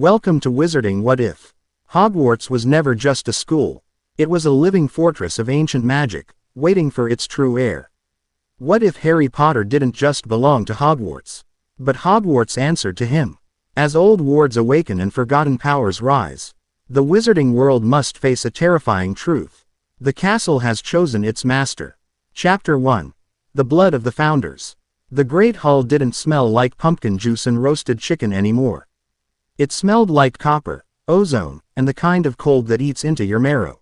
Welcome to Wizarding What If. Hogwarts was never just a school. It was a living fortress of ancient magic, waiting for its true heir. What if Harry Potter didn't just belong to Hogwarts? But Hogwarts answered to him. As old wards awaken and forgotten powers rise, the wizarding world must face a terrifying truth. The castle has chosen its master. Chapter 1. The Blood of the Founders. The Great Hall didn't smell like pumpkin juice and roasted chicken anymore. It smelled like copper, ozone, and the kind of cold that eats into your marrow.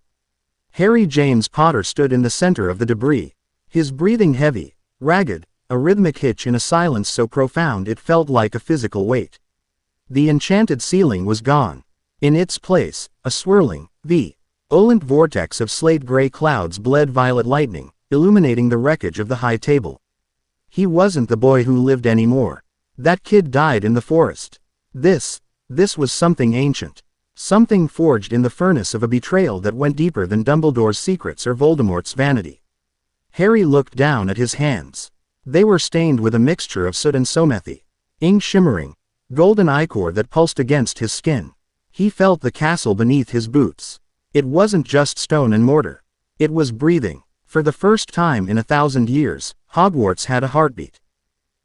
Harry James Potter stood in the center of the debris, his breathing heavy, ragged, a rhythmic hitch in a silence so profound it felt like a physical weight. The enchanted ceiling was gone. In its place, a swirling, violent vortex of slate-gray clouds bled violet lightning, illuminating the wreckage of the high table. He wasn't the boy who lived anymore. That kid died in the forest. This was something ancient. Something forged in the furnace of a betrayal that went deeper than Dumbledore's secrets or Voldemort's vanity. Harry looked down at his hands. They were stained with a mixture of soot and somethy. Ink shimmering, golden ichor that pulsed against his skin. He felt the castle beneath his boots. It wasn't just stone and mortar. It was breathing. For the first time in 1,000 years, Hogwarts had a heartbeat.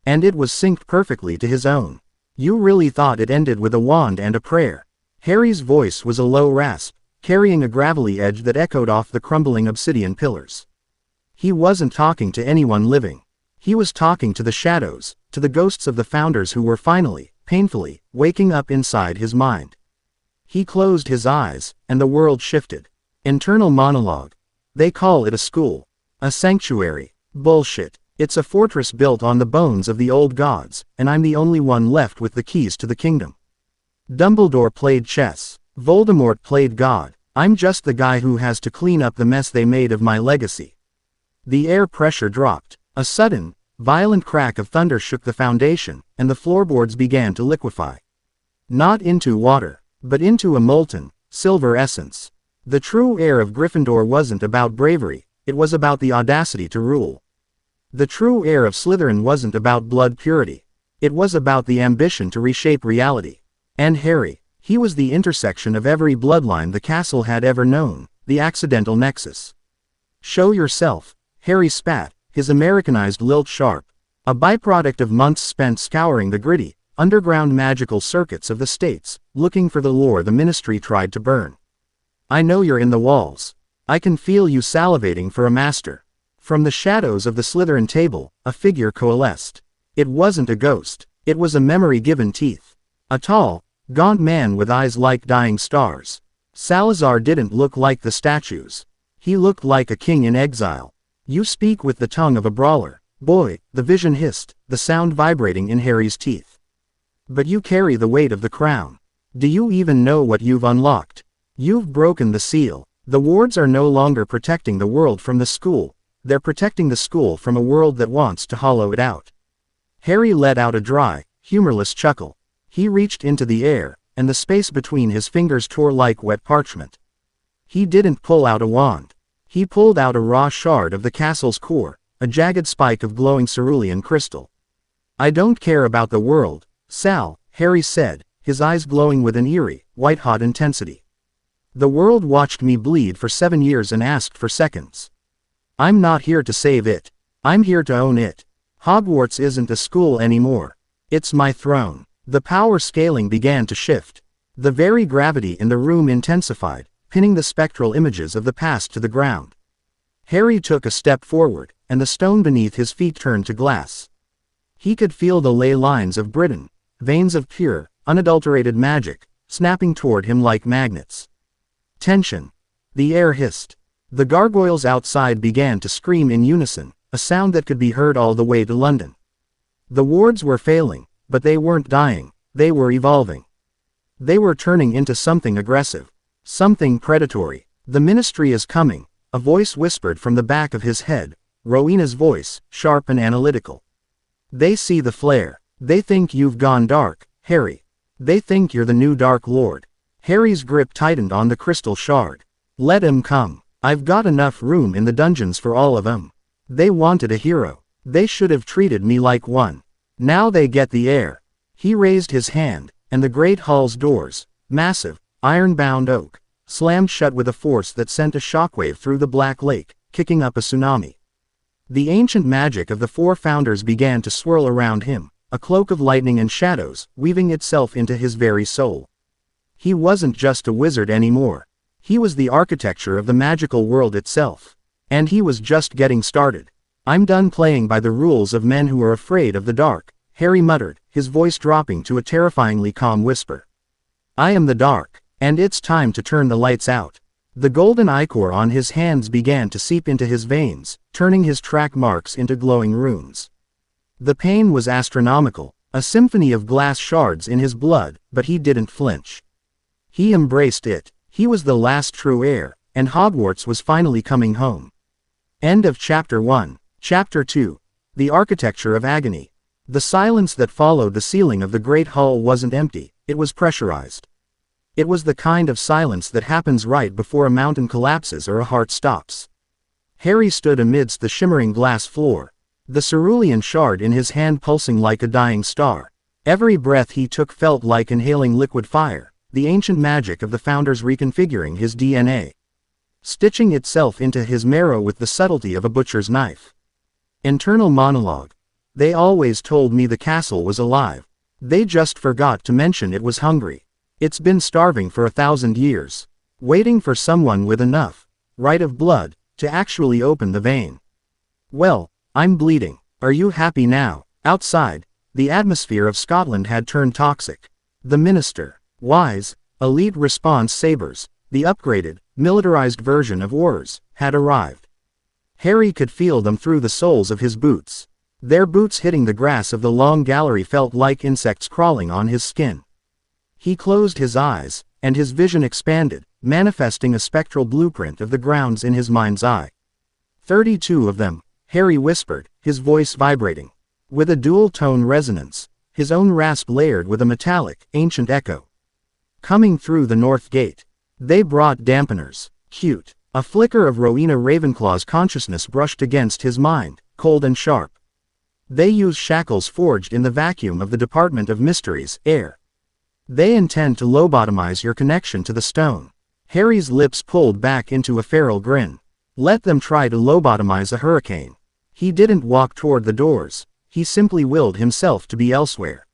And it was synced perfectly to his own. You really thought it ended with a wand and a prayer. Harry's voice was a low rasp, carrying a gravelly edge that echoed off the crumbling obsidian pillars. He wasn't talking to anyone living. He was talking to the shadows, to the ghosts of the founders who were finally, painfully, waking up inside his mind. He closed his eyes, and the world shifted. Internal monologue. They call it a school. A sanctuary. Bullshit. It's a fortress built on the bones of the old gods, and I'm the only one left with the keys to the kingdom. Dumbledore played chess. Voldemort played God. I'm just the guy who has to clean up the mess they made of my legacy. The air pressure dropped. A sudden, violent crack of thunder shook the foundation, and the floorboards began to liquefy. Not into water, but into a molten, silver essence. The true heir of Gryffindor wasn't about bravery, it was about the audacity to rule. The true heir of Slytherin wasn't about blood purity. It was about the ambition to reshape reality. And Harry, he was the intersection of every bloodline the castle had ever known, the accidental nexus. Show yourself, Harry spat, his Americanized lilt sharp, a byproduct of months spent scouring the gritty, underground magical circuits of the States, looking for the lore the Ministry tried to burn. I know you're in the walls. I can feel you salivating for a master. From the shadows of the Slytherin table, a figure coalesced. It wasn't a ghost, it was a memory given teeth. A tall, gaunt man with eyes like dying stars. Salazar didn't look like the statues. He looked like a king in exile. You speak with the tongue of a brawler, boy, the vision hissed, the sound vibrating in Harry's teeth. But you carry the weight of the crown. Do you even know what you've unlocked? You've broken the seal. The wards are no longer protecting the world from the school, they're protecting the school from a world that wants to hollow it out. Harry let out a dry, humorless chuckle. He reached into the air, and the space between his fingers tore like wet parchment. He didn't pull out a wand. He pulled out a raw shard of the castle's core, a jagged spike of glowing cerulean crystal. I don't care about the world, Sal, Harry said, his eyes glowing with an eerie, white-hot intensity. The world watched me bleed for 7 years and asked for seconds. I'm not here to save it. I'm here to own it. Hogwarts isn't a school anymore. It's my throne. The power scaling began to shift. The very gravity in the room intensified, pinning the spectral images of the past to the ground. Harry took a step forward, and the stone beneath his feet turned to glass. He could feel the ley lines of Britain, veins of pure, unadulterated magic, snapping toward him like magnets. Tension. The air hissed. The gargoyles outside began to scream in unison, a sound that could be heard all the way to London. The wards were failing, but they weren't dying, they were evolving. They were turning into something aggressive. Something predatory. The Ministry is coming, a voice whispered from the back of his head, Rowena's voice, sharp and analytical. They see the flare. They think you've gone dark, Harry. They think you're the new Dark Lord. Harry's grip tightened on the crystal shard. Let 'em come. I've got enough room in the dungeons for all of 'em. They wanted a hero. They should have treated me like one. Now they get the heir. He raised his hand, and the great hall's doors, massive, iron-bound oak, slammed shut with a force that sent a shockwave through the Black Lake, kicking up a tsunami. The ancient magic of the four founders began to swirl around him, a cloak of lightning and shadows, weaving itself into his very soul. He wasn't just a wizard anymore. He was the architecture of the magical world itself. And he was just getting started. "I'm done playing by the rules of men who are afraid of the dark," Harry muttered, his voice dropping to a terrifyingly calm whisper. "I am the dark, and it's time to turn the lights out." The golden ichor on his hands began to seep into his veins, turning his track marks into glowing runes. The pain was astronomical, a symphony of glass shards in his blood, but he didn't flinch. He embraced it. He was the last true heir, and Hogwarts was finally coming home. End of Chapter 1. Chapter 2. The Architecture of Agony. The silence that followed the ceiling of the Great Hall wasn't empty, it was pressurized. It was the kind of silence that happens right before a mountain collapses or a heart stops. Harry stood amidst the shimmering glass floor, the cerulean shard in his hand pulsing like a dying star. Every breath he took felt like inhaling liquid fire, the ancient magic of the founders reconfiguring his DNA, stitching itself into his marrow with the subtlety of a butcher's knife. Internal monologue. "They always told me the castle was alive. They just forgot to mention it was hungry. It's been starving for 1,000 years, waiting for someone with enough right of blood to actually open the vein. Well, I'm bleeding. Are you happy now?" Outside, the atmosphere of Scotland had turned toxic. The minister, wise, elite response sabers, the upgraded, militarized version of Aurors, had arrived. Harry could feel them through the soles of his boots. Their boots hitting the grass of the long gallery felt like insects crawling on his skin. He closed his eyes, and his vision expanded, manifesting a spectral blueprint of the grounds in his mind's eye. 32 of them, Harry whispered, his voice vibrating with a dual-tone resonance, his own rasp layered with a metallic, ancient echo. Coming through the north gate. They brought dampeners. Cute. A flicker of Rowena Ravenclaw's consciousness brushed against his mind, cold and sharp. They use shackles forged in the vacuum of the Department of Mysteries, air. They intend to lobotomize your connection to the stone. Harry's lips pulled back into a feral grin. Let them try to lobotomize a hurricane. He didn't walk toward the doors, he simply willed himself to be elsewhere.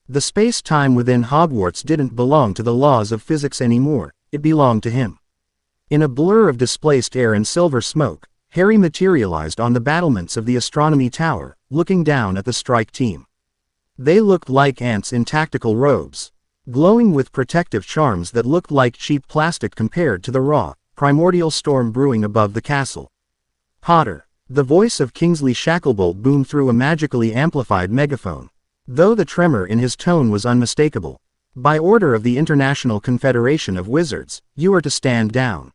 The space-time within Hogwarts didn't belong to the laws of physics anymore, it belonged to him. In a blur of displaced air and silver smoke, Harry materialized on the battlements of the astronomy tower, looking down at the strike team. They looked like ants in tactical robes, glowing with protective charms that looked like cheap plastic compared to the raw, primordial storm brewing above the castle. "Potter." The voice of Kingsley Shacklebolt boomed through a magically amplified megaphone, though the tremor in his tone was unmistakable. "By order of the International Confederation of Wizards, you are to stand down.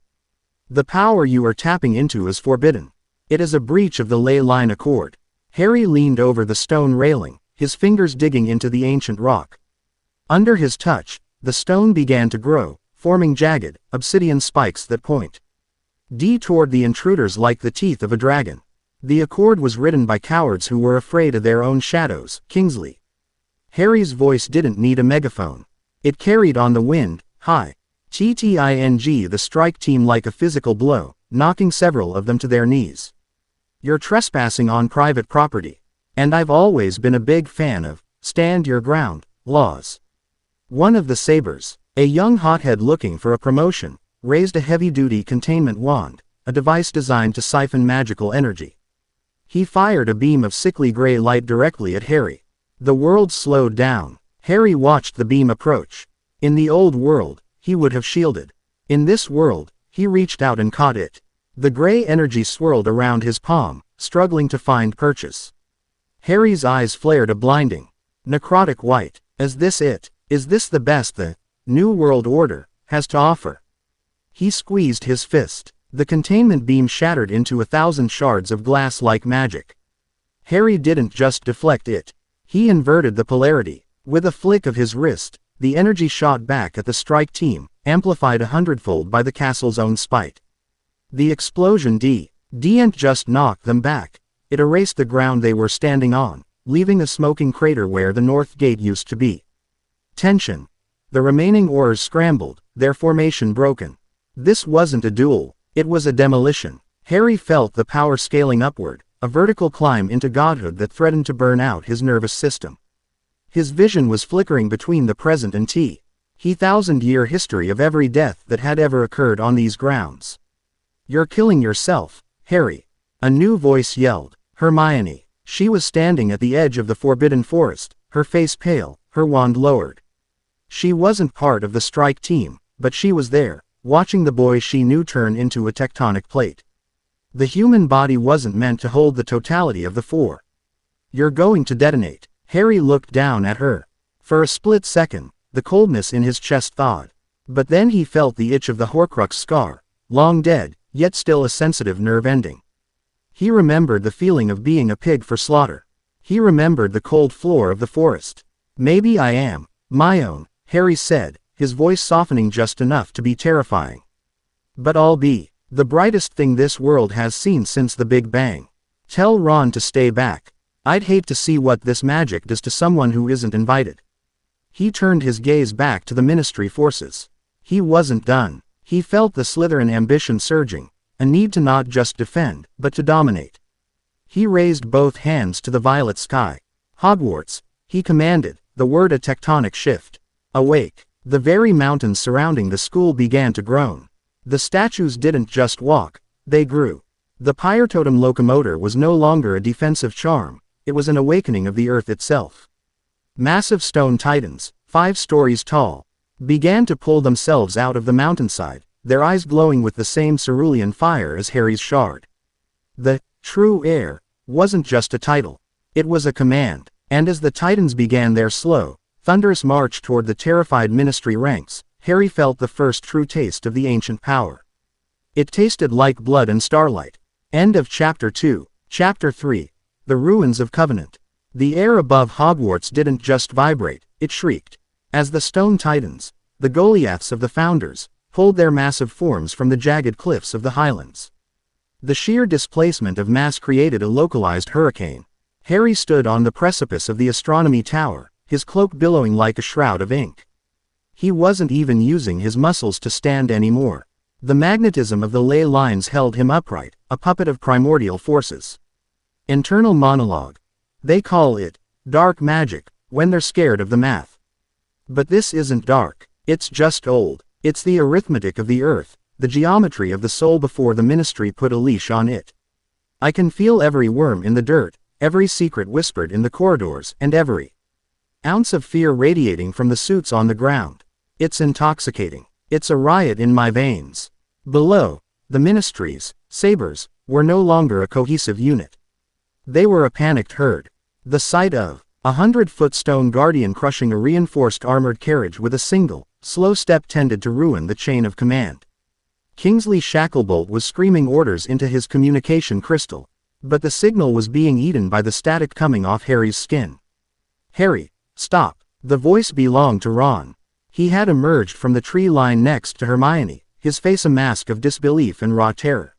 The power you are tapping into is forbidden. It is a breach of the ley line accord." Harry leaned over the stone railing, his fingers digging into the ancient rock. Under his touch, the stone began to grow, forming jagged, obsidian spikes that point toward the intruders like the teeth of a dragon. The accord was written by cowards who were afraid of their own shadows, Kingsley. Harry's voice didn't need a megaphone. It carried on the wind, high. TTING the strike team like a physical blow, knocking several of them to their knees. "You're trespassing on private property. And I've always been a big fan of stand your ground laws." One of the sabers, a young hothead looking for a promotion, raised a heavy-duty containment wand, a device designed to siphon magical energy. He fired a beam of sickly gray light directly at Harry. The world slowed down. Harry watched the beam approach. In the old world, he would have shielded. In this world, he reached out and caught it. The gray energy swirled around his palm, struggling to find purchase. Harry's eyes flared a blinding, necrotic white. Is this it? Is this the best the New World Order has to offer? He squeezed his fist. The containment beam shattered into 1,000 shards of glass like magic. Harry didn't just deflect it. He inverted the polarity. With a flick of his wrist, the energy shot back at the strike team, amplified 100-fold by the castle's own spite. The explosion didn't just knock them back. It erased the ground they were standing on, leaving a smoking crater where the north gate used to be. Tension. The remaining Aurors scrambled, their formation broken. This wasn't a duel, it was a demolition. Harry felt the power scaling upward, a vertical climb into godhood that threatened to burn out his nervous system. His vision was flickering between the present and the thousand-year history of every death that had ever occurred on these grounds. "You're killing yourself, Harry," a new voice yelled. Hermione. She was standing at the edge of the Forbidden Forest, her face pale, her wand lowered. She wasn't part of the strike team, but she was there, watching the boy she knew turn into a tectonic plate. The human body wasn't meant to hold the totality of the four. "You're going to detonate." Harry looked down at her. For a split second, the coldness in his chest thawed. But then he felt the itch of the Horcrux scar, long dead, yet still a sensitive nerve ending. He remembered the feeling of being a pig for slaughter. He remembered the cold floor of the forest. "Maybe I am my own," Harry said, his voice softening just enough to be terrifying. "But I'll be the brightest thing this world has seen since the Big Bang. Tell Ron to stay back. I'd hate to see what this magic does to someone who isn't invited." He turned his gaze back to the Ministry forces. He wasn't done. He felt the Slytherin ambition surging, a need to not just defend, but to dominate. He raised both hands to the violet sky. "Hogwarts," he commanded, the word a tectonic shift. "Awake." The very mountains surrounding the school began to groan. The statues didn't just walk, they grew. The Pyre Totem locomotor was no longer a defensive charm, it was an awakening of the earth itself. Massive stone titans, 5 stories tall, began to pull themselves out of the mountainside, their eyes glowing with the same cerulean fire as Harry's shard. The true heir wasn't just a title, it was a command, and as the titans began their slow, thunderous march toward the terrified Ministry ranks, Harry felt the first true taste of the ancient power. It tasted like blood and starlight. End of Chapter 2. Chapter 3. The Ruins of Covenant. The air above Hogwarts didn't just vibrate, it shrieked. As the stone titans, the Goliaths of the Founders, pulled their massive forms from the jagged cliffs of the Highlands. The sheer displacement of mass created a localized hurricane. Harry stood on the precipice of the astronomy tower, his cloak billowing like a shroud of ink. He wasn't even using his muscles to stand anymore. The magnetism of the ley lines held him upright, a puppet of primordial forces. Internal monologue. They call it dark magic when they're scared of the math. But this isn't dark, it's just old. It's the arithmetic of the earth, the geometry of the soul before the Ministry put a leash on it. I can feel every worm in the dirt, every secret whispered in the corridors, and every ounce of fear radiating from the suits on the ground. It's intoxicating. It's a riot in my veins. Below, the Ministry's sabers were no longer a cohesive unit. They were a panicked herd. The sight of 100-foot stone guardian crushing a reinforced armored carriage with a single, slow step tended to ruin the chain of command. Kingsley Shacklebolt was screaming orders into his communication crystal, but the signal was being eaten by the static coming off Harry's skin. "Harry, stop." The voice belonged to Ron. He had emerged from the tree line next to Hermione, his face a mask of disbelief and raw terror.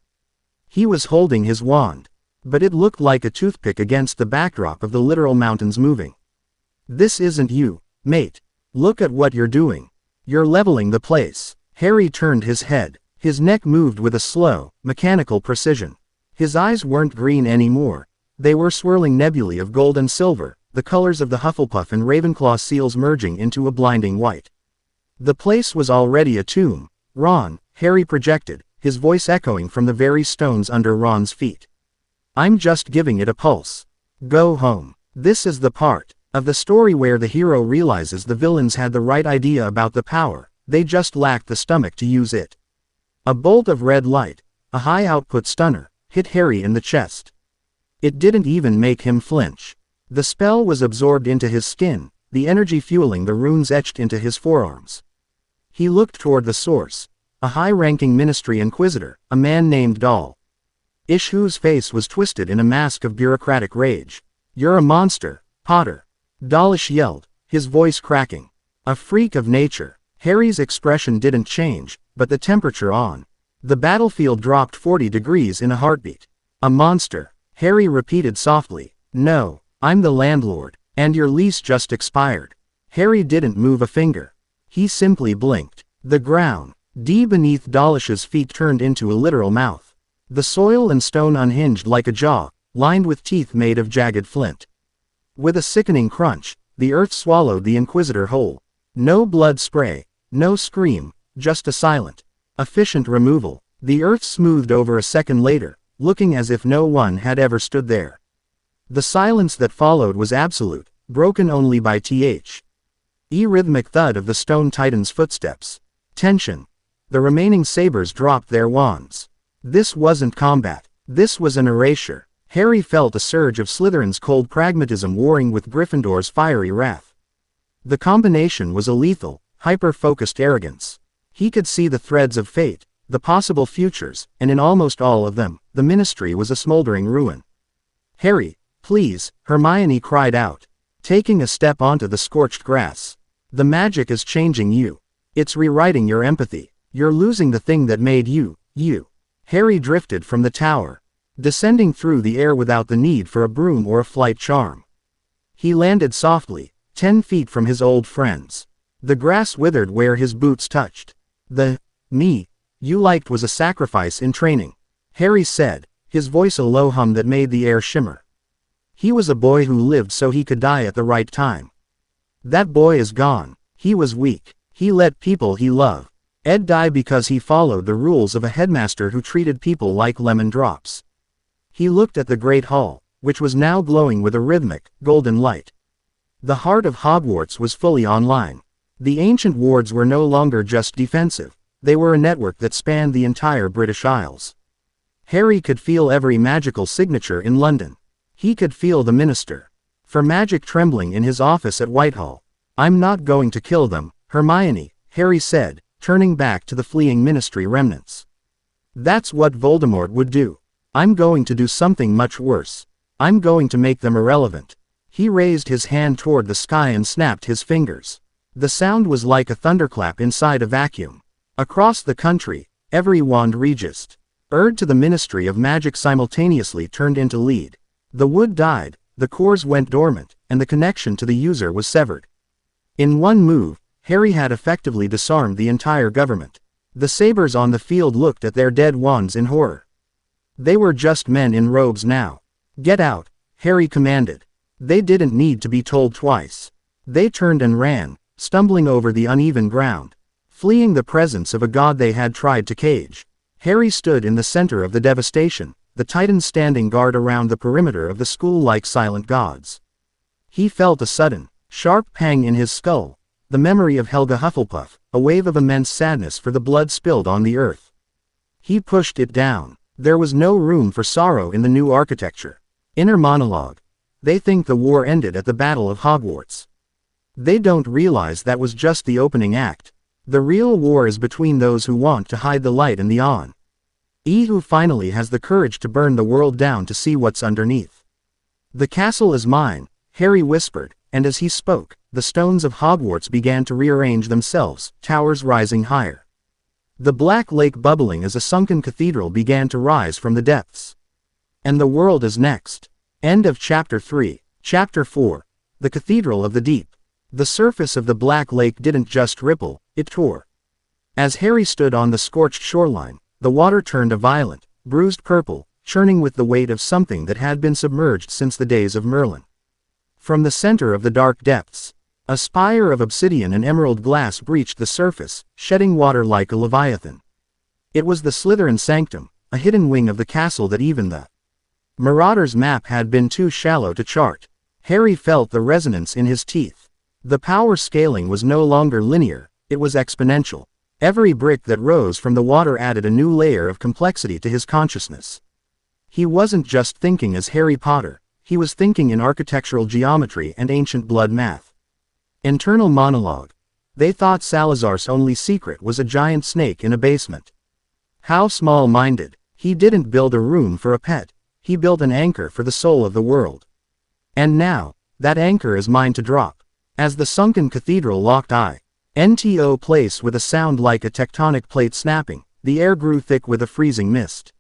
He was holding his wand, but it looked like a toothpick against the backdrop of the literal mountains moving. "This isn't you, mate. Look at what you're doing. You're leveling the place." Harry turned his head. His neck moved with a slow, mechanical precision. His eyes weren't green anymore. They were swirling nebulae of gold and silver, the colors of the Hufflepuff and Ravenclaw seals merging into a blinding white. The place was already a tomb. "Ron," Harry projected, his voice echoing from the very stones under Ron's feet. "I'm just giving it a pulse. Go home." This is the part of the story where the hero realizes the villains had the right idea about the power, they just lacked the stomach to use it. A bolt of red light, a high-output stunner, hit Harry in the chest. It didn't even make him flinch. The spell was absorbed into his skin, the energy fueling the runes etched into his forearms. He looked toward the source, a high-ranking Ministry Inquisitor, a man named Dahl. Ishu's face was twisted in a mask of bureaucratic rage. "You're a monster, Potter," Dawlish yelled, his voice cracking. "A freak of nature." Harry's expression didn't change, but the temperature on the battlefield dropped 40 degrees in a heartbeat. "A monster," Harry repeated softly. "No, I'm the landlord, and your lease just expired." Harry didn't move a finger. He simply blinked. The ground, deep beneath Dawlish's feet, turned into a literal mouth. The soil and stone unhinged like a jaw, lined with teeth made of jagged flint. With a sickening crunch, the earth swallowed the Inquisitor whole. No blood spray, no scream, just a silent, efficient removal. The earth smoothed over a second later, looking as if no one had ever stood there. The silence that followed was absolute, broken only by rhythmic thud of the stone titan's footsteps. Tension. The remaining sabers dropped their wands. This wasn't combat. This was an erasure. Harry felt a surge of Slytherin's cold pragmatism warring with Gryffindor's fiery wrath. The combination was a lethal, hyper-focused arrogance. He could see the threads of fate, the possible futures, and in almost all of them, the Ministry was a smoldering ruin. "Harry, please," Hermione cried out, taking a step onto the scorched grass. "The magic is changing you. It's rewriting your empathy. You're losing the thing that made you, you." Harry drifted from the tower, descending through the air without the need for a broom or a flight charm. He landed softly, 10 feet from his old friends. The grass withered where his boots touched. "The me you liked was a sacrifice in training," Harry said, his voice a low hum that made the air shimmer. "He was a boy who lived so he could die at the right time. That boy is gone. He was weak. He let people he loved Ed die because he followed the rules of a headmaster who treated people like lemon drops." He looked at the Great Hall, which was now glowing with a rhythmic, golden light. The heart of Hogwarts was fully online. The ancient wards were no longer just defensive. They were a network that spanned the entire British Isles. Harry could feel every magical signature in London. He could feel the Minister for Magic trembling in his office at Whitehall. "I'm not going to kill them, Hermione," Harry said, turning back to the fleeing Ministry remnants. "That's what Voldemort would do. I'm going to do something much worse. I'm going to make them irrelevant." He raised his hand toward the sky and snapped his fingers. The sound was like a thunderclap inside a vacuum. Across the country, every wand regist, urged to the Ministry of Magic simultaneously turned into lead. The wood died, the cores went dormant, and the connection to the user was severed. In one move, Harry had effectively disarmed the entire government. The sabers on the field looked at their dead wands in horror. They were just men in robes now. "Get out," Harry commanded. They didn't need to be told twice. They turned and ran, stumbling over the uneven ground, fleeing the presence of a god they had tried to cage. Harry stood in the center of the devastation, the titans standing guard around the perimeter of the school like silent gods. He felt a sudden, sharp pang in his skull, the memory of Helga Hufflepuff, a wave of immense sadness for the blood spilled on the earth. He pushed it down. There was no room for sorrow in the new architecture. Inner monologue. "They think the war ended at the Battle of Hogwarts. They don't realize that was just the opening act. The real war is between those who want to hide the light and the who finally has the courage to burn the world down to see what's underneath." "The castle is mine," Harry whispered, and as he spoke, the stones of Hogwarts began to rearrange themselves, towers rising higher. The black lake bubbling as a sunken cathedral began to rise from the depths. And the world is next. End of Chapter 3. Chapter 4. The Cathedral of the Deep. The surface of the black lake didn't just ripple, it tore. As Harry stood on the scorched shoreline, the water turned a violent, bruised purple, churning with the weight of something that had been submerged since the days of Merlin. From the center of the dark depths, a spire of obsidian and emerald glass breached the surface, shedding water like a leviathan. It was the Slytherin sanctum, a hidden wing of the castle that even the Marauder's map had been too shallow to chart. Harry felt the resonance in his teeth. The power scaling was no longer linear, it was exponential. Every brick that rose from the water added a new layer of complexity to his consciousness. He wasn't just thinking as Harry Potter, he was thinking in architectural geometry and ancient blood math. Internal monologue. They thought Salazar's only secret was a giant snake in a basement. How small-minded. He didn't build a room for a pet. He built an anchor for the soul of the world. And now, that anchor is mine to drop. As the sunken cathedral locked eye, into place with a sound like a tectonic plate snapping, the air grew thick with a freezing mist.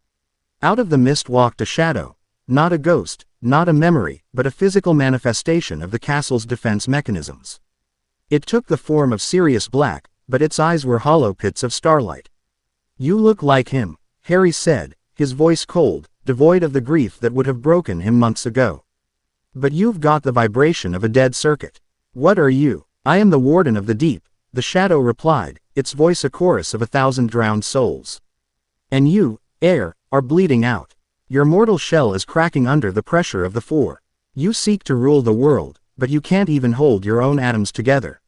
Out of the mist walked a shadow. Not a ghost, not a memory, but a physical manifestation of the castle's defense mechanisms. It took the form of Sirius Black, but its eyes were hollow pits of starlight. "You look like him," Harry said, his voice cold, devoid of the grief that would have broken him months ago. "But you've got the vibration of a dead circuit. What are you?" "I am the Warden of the Deep," the shadow replied, its voice a chorus of 1,000 drowned souls. "And you, Heir, are bleeding out. Your mortal shell is cracking under the pressure of the Four. You seek to rule the world, but you can't even hold your own atoms together."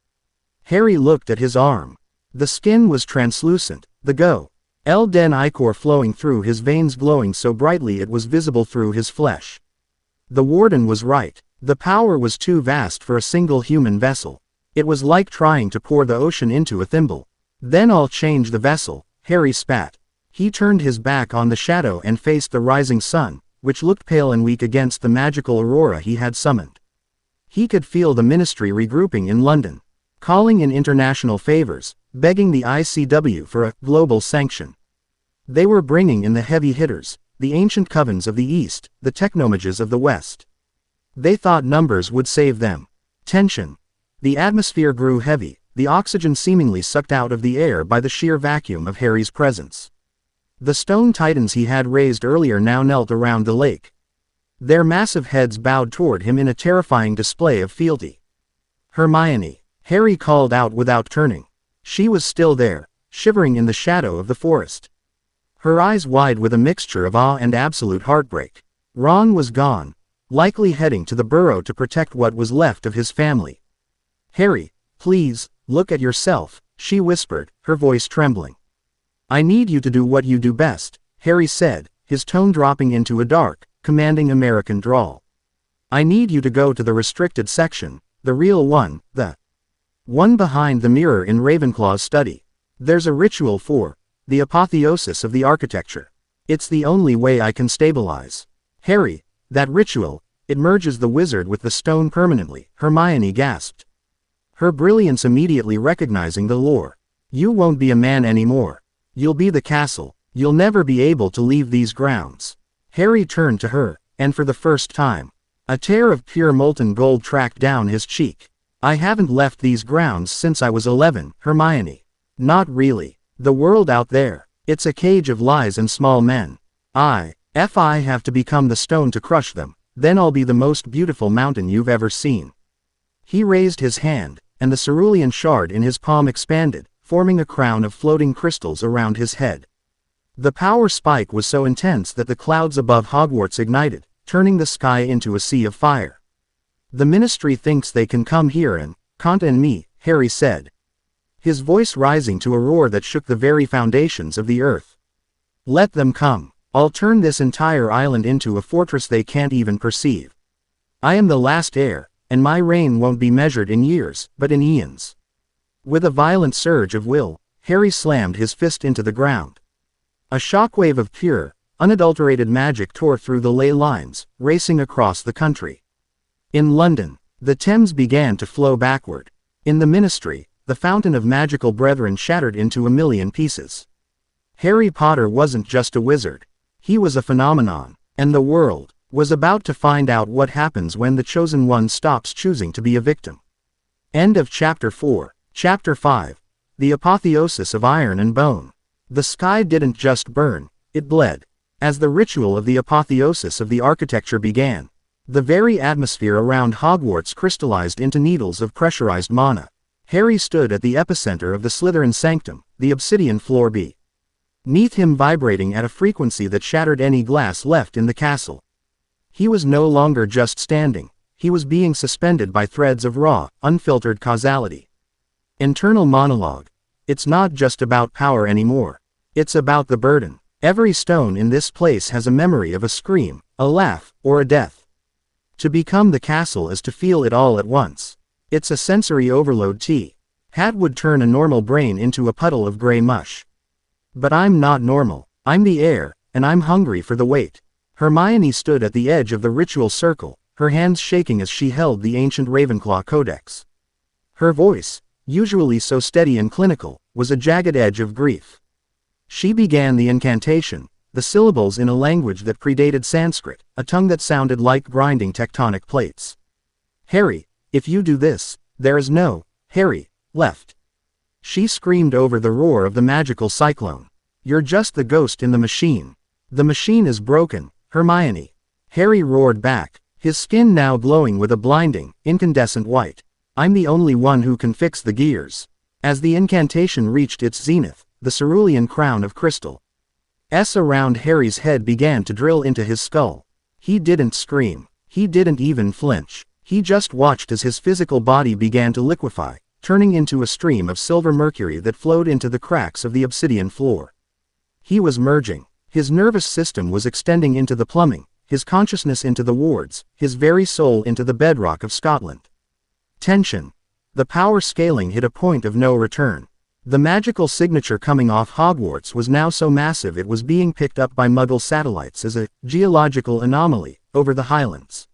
Harry looked at his arm. The skin was translucent, the golden ichor flowing through his veins glowing so brightly it was visible through his flesh. The Warden was right. The power was too vast for a single human vessel. It was like trying to pour the ocean into a thimble. "Then I'll change the vessel," Harry spat. He turned his back on the shadow and faced the rising sun, which looked pale and weak against the magical aurora he had summoned. He could feel the Ministry regrouping in London, calling in international favors, begging the ICW for a global sanction. They were bringing in the heavy hitters, the ancient covens of the East, the technomages of the West. They thought numbers would save them. Tension. The atmosphere grew heavy, the oxygen seemingly sucked out of the air by the sheer vacuum of Harry's presence. The stone titans he had raised earlier now knelt around the lake. Their massive heads bowed toward him in a terrifying display of fealty. "Hermione," Harry called out without turning. She was still there, shivering in the shadow of the forest. Her eyes wide with a mixture of awe and absolute heartbreak. Ron was gone, likely heading to the burrow to protect what was left of his family. "Harry, please, look at yourself," she whispered, her voice trembling. "I need you to do what you do best," Harry said, his tone dropping into a dark, commanding American drawl. "I need you to go to the restricted section, the real one, the one behind the mirror in Ravenclaw's study. There's a ritual for the apotheosis of the architecture. It's the only way I can stabilize." "Harry, that ritual, it merges the wizard with the stone permanently," Hermione gasped, her brilliance immediately recognizing the lore. "You won't be a man anymore. You'll be the castle. You'll never be able to leave these grounds." Harry turned to her, and for the first time, a tear of pure molten gold tracked down his cheek. "I haven't left these grounds since I was 11, Hermione. Not really. The world out there, it's a cage of lies and small men. If I have to become the stone to crush them, then I'll be the most beautiful mountain you've ever seen." He raised his hand, and the cerulean shard in his palm expanded, forming a crown of floating crystals around his head. The power spike was so intense that the clouds above Hogwarts ignited, turning the sky into a sea of fire. "The Ministry thinks they can come here and contain me," Harry said, his voice rising to a roar that shook the very foundations of the earth. "Let them come. I'll turn this entire island into a fortress they can't even perceive. I am the last heir, and my reign won't be measured in years, but in eons." With a violent surge of will, Harry slammed his fist into the ground. A shockwave of pure, unadulterated magic tore through the ley lines, racing across the country. In London, the Thames began to flow backward. In the Ministry, the fountain of magical brethren shattered into a million pieces. Harry Potter wasn't just a wizard. He was a phenomenon, and the world was about to find out what happens when the chosen one stops choosing to be a victim. End of Chapter 4. Chapter 5. The Apotheosis of Iron and Bone. The sky didn't just burn, it bled. As the ritual of the apotheosis of the architecture began, the very atmosphere around Hogwarts crystallized into needles of pressurized mana. Harry stood at the epicenter of the Slytherin sanctum, the obsidian floor beneath him vibrating at a frequency that shattered any glass left in the castle. He was no longer just standing, he was being suspended by threads of raw, unfiltered causality. Internal monologue. It's not just about power anymore. It's about the burden. Every stone in this place has a memory of a scream, a laugh, or a death. To become the castle is to feel it all at once. It's a sensory overload that would turn a normal brain into a puddle of gray mush. But I'm not normal. I'm the heir, and I'm hungry for the weight. Hermione stood at the edge of the ritual circle, her hands shaking as she held the ancient Ravenclaw codex. Her voice, usually so steady and clinical, was a jagged edge of grief. She began the incantation, the syllables in a language that predated Sanskrit, a tongue that sounded like grinding tectonic plates. "Harry, if you do this, there is no Harry, left. She screamed over the roar of the magical cyclone. You're just the ghost in the machine. The machine is broken, Hermione. Harry roared back, his skin now glowing with a blinding, incandescent white. I'm the only one who can fix the gears. As the incantation reached its zenith, the cerulean crown of crystal around Harry's head began to drill into his skull. He didn't scream. He didn't even flinch. He just watched as his physical body began to liquefy, turning into a stream of silver mercury that flowed into the cracks of the obsidian floor. He was merging. His nervous system was extending into the plumbing, his consciousness into the wards, his very soul into the bedrock of Scotland. Tension. The power scaling hit a point of no return. The magical signature coming off Hogwarts was now so massive it was being picked up by Muggle satellites as a geological anomaly over the Highlands.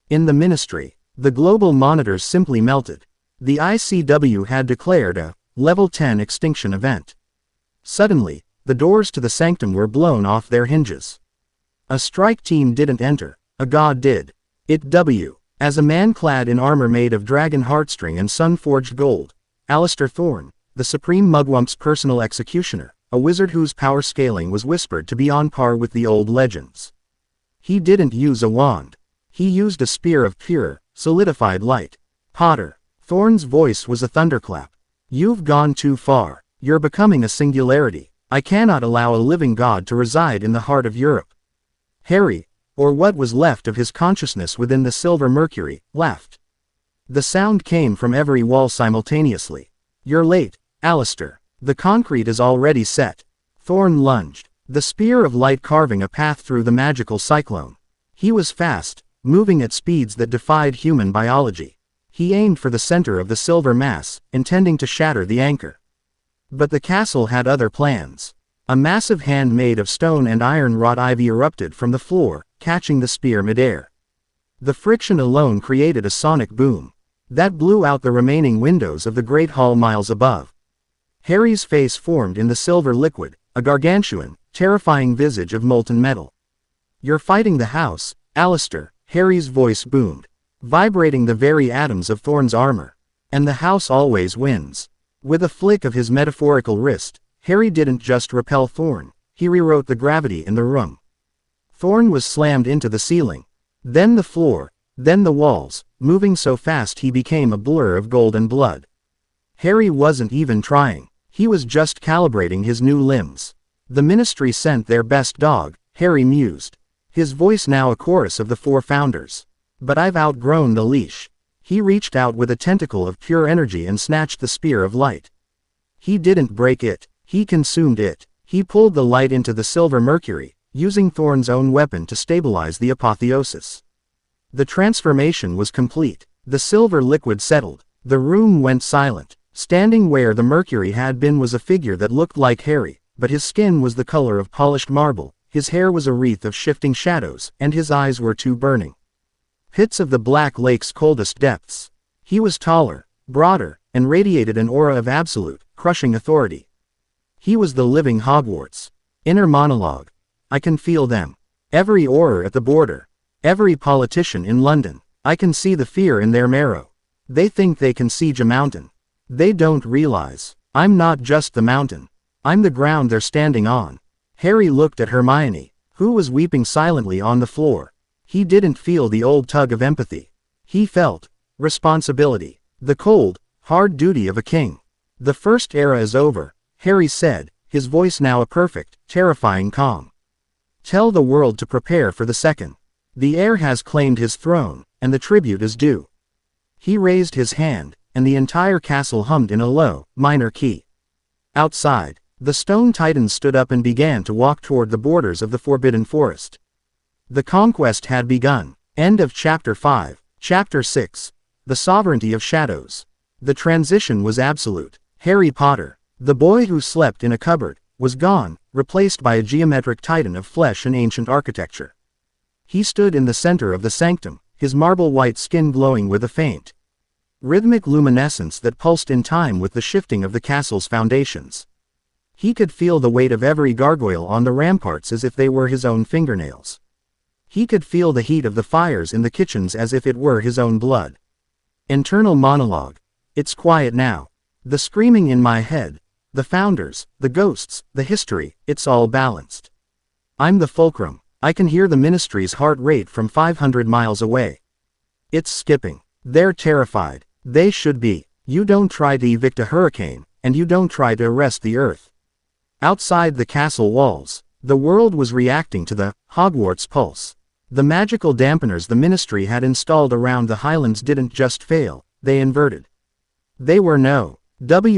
In the Ministry, the global monitors simply melted. The ICW had declared a Level 10 extinction event. Suddenly, the doors to the sanctum were blown off their hinges. A strike team didn't enter, a god did. As a man clad in armor made of dragon heartstring and sun-forged gold, Alistair Thorne, the Supreme Mugwump's personal executioner, a wizard whose power scaling was whispered to be on par with the old legends. He didn't use a wand. He used a spear of pure, solidified light. Potter. Thorne's voice was a thunderclap. You've gone too far. You're becoming a singularity. I cannot allow a living god to reside in the heart of Europe. Harry, or what was left of his consciousness within the silver mercury, laughed. The sound came from every wall simultaneously. You're late, Alistair. The concrete is already set. Thorne lunged, the spear of light carving a path through the magical cyclone. He was fast, moving at speeds that defied human biology. He aimed for the center of the silver mass, intending to shatter the anchor. But the castle had other plans. A massive hand made of stone and iron-wrought ivy erupted from the floor, catching the spear midair. The friction alone created a sonic boom that blew out the remaining windows of the Great Hall miles above. Harry's face formed in the silver liquid, a gargantuan, terrifying visage of molten metal. You're fighting the house, Alistair, Harry's voice boomed, vibrating the very atoms of Thorne's armor. And the house always wins. With a flick of his metaphorical wrist, Harry didn't just repel Thorne, he rewrote the gravity in the room. Thorne was slammed into the ceiling, then the floor, then the walls, moving so fast he became a blur of gold and blood. Harry wasn't even trying, he was just calibrating his new limbs. The Ministry sent their best dog, Harry mused, his voice now a chorus of the four founders. But I've outgrown the leash. He reached out with a tentacle of pure energy and snatched the spear of light. He didn't break it, he consumed it. He pulled the light into the silver mercury, using Thorne's own weapon to stabilize the apotheosis. The transformation was complete. The silver liquid settled. The room went silent. Standing where the mercury had been was a figure that looked like Harry, but his skin was the color of polished marble, his hair was a wreath of shifting shadows, and his eyes were two burning pits of the Black Lake's coldest depths. He was taller, broader, and radiated an aura of absolute, crushing authority. He was the living Hogwarts. Inner monologue. I can feel them. Every Auror at the border. Every politician in London. I can see the fear in their marrow. They think they can siege a mountain. They don't realize. I'm not just the mountain. I'm the ground they're standing on. Harry looked at Hermione, who was weeping silently on the floor. He didn't feel the old tug of empathy. He felt responsibility. The cold, hard duty of a king. The first era is over, Harry said, his voice now a perfect, terrifying calm. Tell the world to prepare for the second. The heir has claimed his throne, and the tribute is due. He raised his hand, and the entire castle hummed in a low, minor key. Outside, the stone titans stood up and began to walk toward the borders of the Forbidden Forest. The conquest had begun. End of Chapter 5. Chapter 6. The Sovereignty of Shadows. The transition was absolute. Harry Potter, the boy who slept in a cupboard, was gone, replaced by a geometric titan of flesh and ancient architecture. He stood in the center of the sanctum, his marble-white skin glowing with a faint, rhythmic luminescence that pulsed in time with the shifting of the castle's foundations. He could feel the weight of every gargoyle on the ramparts as if they were his own fingernails. He could feel the heat of the fires in the kitchens as if it were his own blood. Internal monologue. It's quiet now. The screaming in my head, the founders, the ghosts, the history, it's all balanced. I'm the fulcrum. I can hear the ministry's heart rate from 500 miles away. It's skipping. They're terrified. They should be. You don't try to evict a hurricane, and you don't try to arrest the earth. Outside the castle walls, the world was reacting to the Hogwarts pulse. The magical dampeners the ministry had installed around the Highlands didn't just fail, they inverted. They were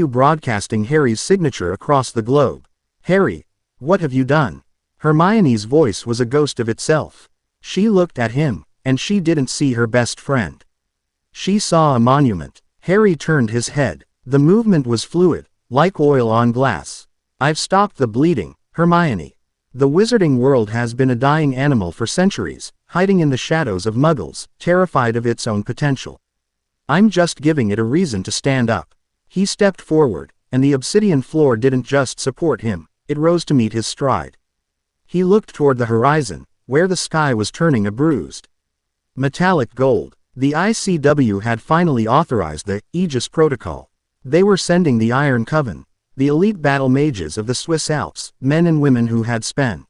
broadcasting Harry's signature across the globe. Harry, what have you done? Hermione's voice was a ghost of itself. She looked at him, and she didn't see her best friend. She saw a monument. Harry turned his head. The movement was fluid, like oil on glass. I've stopped the bleeding, Hermione. The wizarding world has been a dying animal for centuries, hiding in the shadows of muggles, terrified of its own potential. I'm just giving it a reason to stand up. He stepped forward, and the obsidian floor didn't just support him, it rose to meet his stride. He looked toward the horizon, where the sky was turning a bruised metallic gold. The ICW had finally authorized the Aegis Protocol. They were sending the Iron Coven, the elite battle mages of the Swiss Alps, men and women who had spent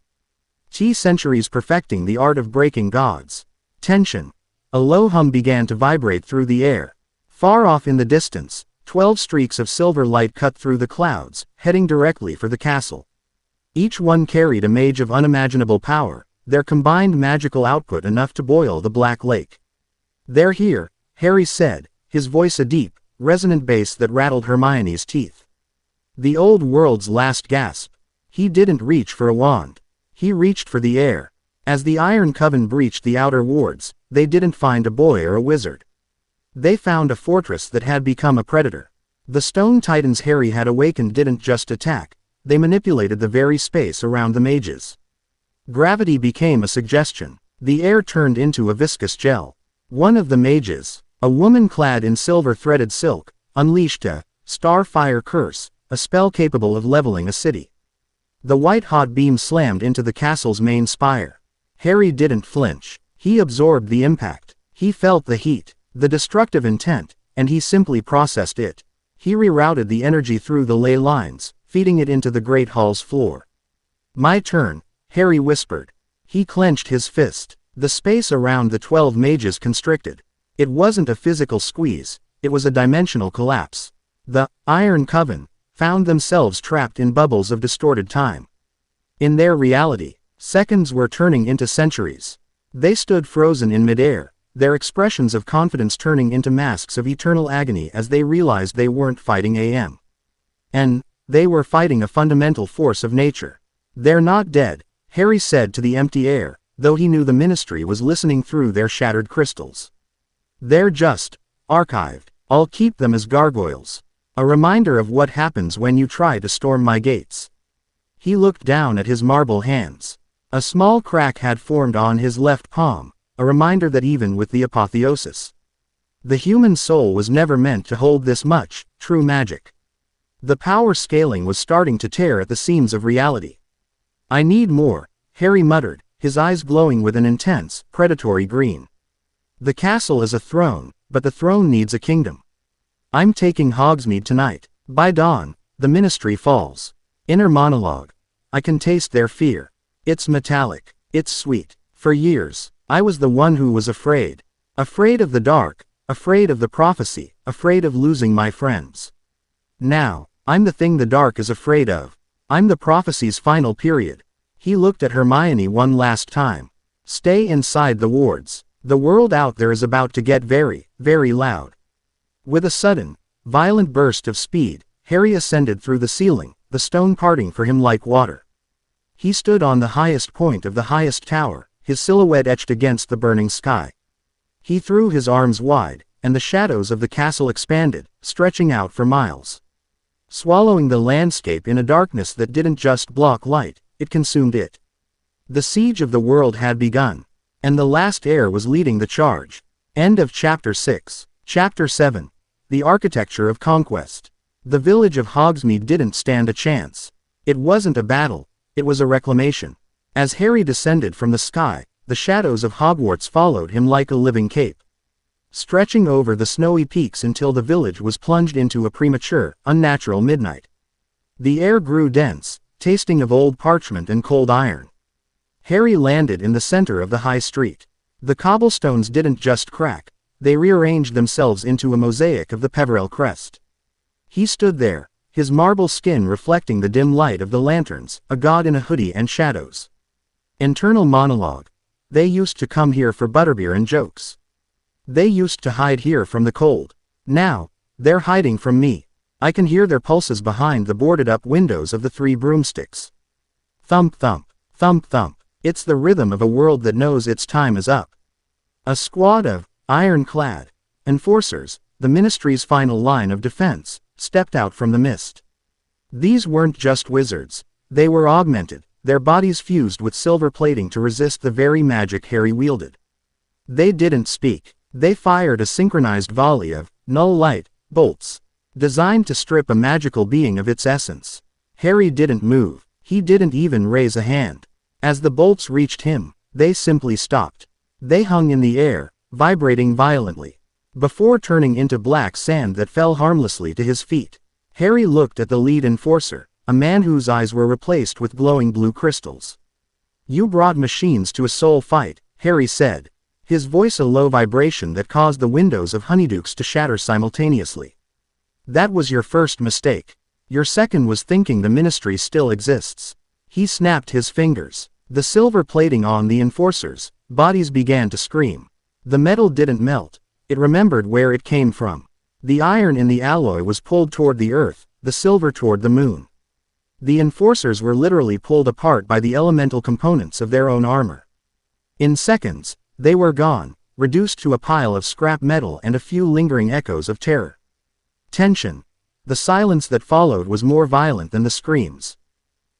centuries perfecting the art of breaking gods. Tension. A low hum began to vibrate through the air. Far off in the distance, 12 streaks of silver light cut through the clouds, heading directly for the castle. Each one carried a mage of unimaginable power, their combined magical output enough to boil the Black Lake. They're here, Harry said, his voice a deep, resonant bass that rattled Hermione's teeth. The old world's last gasp. He didn't reach for a wand. He reached for the air. As the Iron Coven breached the outer wards, they didn't find a boy or a wizard. They found a fortress that had become a predator. The stone titans Harry had awakened didn't just attack, they manipulated the very space around the mages. Gravity became a suggestion. The air turned into a viscous gel. One of the mages, a woman clad in silver-threaded silk, unleashed a starfire curse, a spell capable of leveling a city. The white-hot beam slammed into the castle's main spire. Harry didn't flinch. He absorbed the impact. He felt the heat, the destructive intent, and he simply processed it. He rerouted the energy through the ley lines, feeding it into the Great Hall's floor. My turn, Harry whispered. He clenched his fist. The space around the 12 mages constricted. It wasn't a physical squeeze, it was a dimensional collapse. The Iron Coven found themselves trapped in bubbles of distorted time. In their reality, seconds were turning into centuries. They stood frozen in midair, their expressions of confidence turning into masks of eternal agony as they realized they weren't fighting and they were fighting a fundamental force of nature. They're not dead, Harry said to the empty air, though he knew the ministry was listening through their shattered crystals. They're just archived. I'll keep them as gargoyles. A reminder of what happens when you try to storm my gates. He looked down at his marble hands. A small crack had formed on his left palm, a reminder that even with the apotheosis, the human soul was never meant to hold this much true magic. The power scaling was starting to tear at the seams of reality. I need more, Harry muttered, his eyes glowing with an intense, predatory green. The castle is a throne, but the throne needs a kingdom. I'm taking Hogsmeade tonight. By dawn, the ministry falls. Inner monologue. I can taste their fear. It's metallic. It's sweet. For years, I was the one who was afraid. Afraid of the dark, afraid of the prophecy, afraid of losing my friends. Now, I'm the thing the dark is afraid of. I'm the prophecy's final period. He looked at Hermione one last time. Stay inside the wards. The world out there is about to get very, very loud. With a sudden, violent burst of speed, Harry ascended through the ceiling, the stone parting for him like water. He stood on the highest point of the highest tower, his silhouette etched against the burning sky. He threw his arms wide, and the shadows of the castle expanded, stretching out for miles. Swallowing the landscape in a darkness that didn't just block light, it consumed it. The siege of the world had begun, and the last heir was leading the charge. End of Chapter 6. Chapter 7. The Architecture of Conquest. The village of Hogsmeade didn't stand a chance. It wasn't a battle, it was a reclamation. As Harry descended from the sky, the shadows of Hogwarts followed him like a living cape. stretching over the snowy peaks until the village was plunged into a premature, unnatural midnight. The air grew dense, tasting of old parchment and cold iron. Harry landed in the center of the high street. The cobblestones didn't just crack, they rearranged themselves into a mosaic of the Peverell crest. He stood there, his marble skin reflecting the dim light of the lanterns, a god in a hoodie and shadows. Internal monologue. They used to come here for butterbeer and jokes. They used to hide here from the cold. Now, they're hiding from me. I can hear their pulses behind the boarded-up windows of the 3 broomsticks. Thump thump, thump thump. It's the rhythm of a world that knows its time is up. A squad of iron-clad enforcers, the ministry's final line of defense, stepped out from the mist. These weren't just wizards. They were augmented, their bodies fused with silver plating to resist the very magic Harry wielded. They didn't speak. They fired a synchronized volley of null light bolts, designed to strip a magical being of its essence. Harry didn't move. He didn't even raise a hand. As the bolts reached him, they simply stopped. They hung in the air, vibrating violently, before turning into black sand that fell harmlessly to his feet. Harry looked at the lead enforcer, a man whose eyes were replaced with glowing blue crystals. "You brought machines to a soul fight," Harry said, his voice a low vibration that caused the windows of Honeydukes to shatter simultaneously. "That was your first mistake. Your second was thinking the ministry still exists." He snapped his fingers. The silver plating on the enforcers' bodies began to scream. The metal didn't melt. It remembered where it came from. The iron in the alloy was pulled toward the earth, the silver toward the moon. The enforcers were literally pulled apart by the elemental components of their own armor. In seconds, they were gone, reduced to a pile of scrap metal and a few lingering echoes of terror. Tension. The silence that followed was more violent than the screams.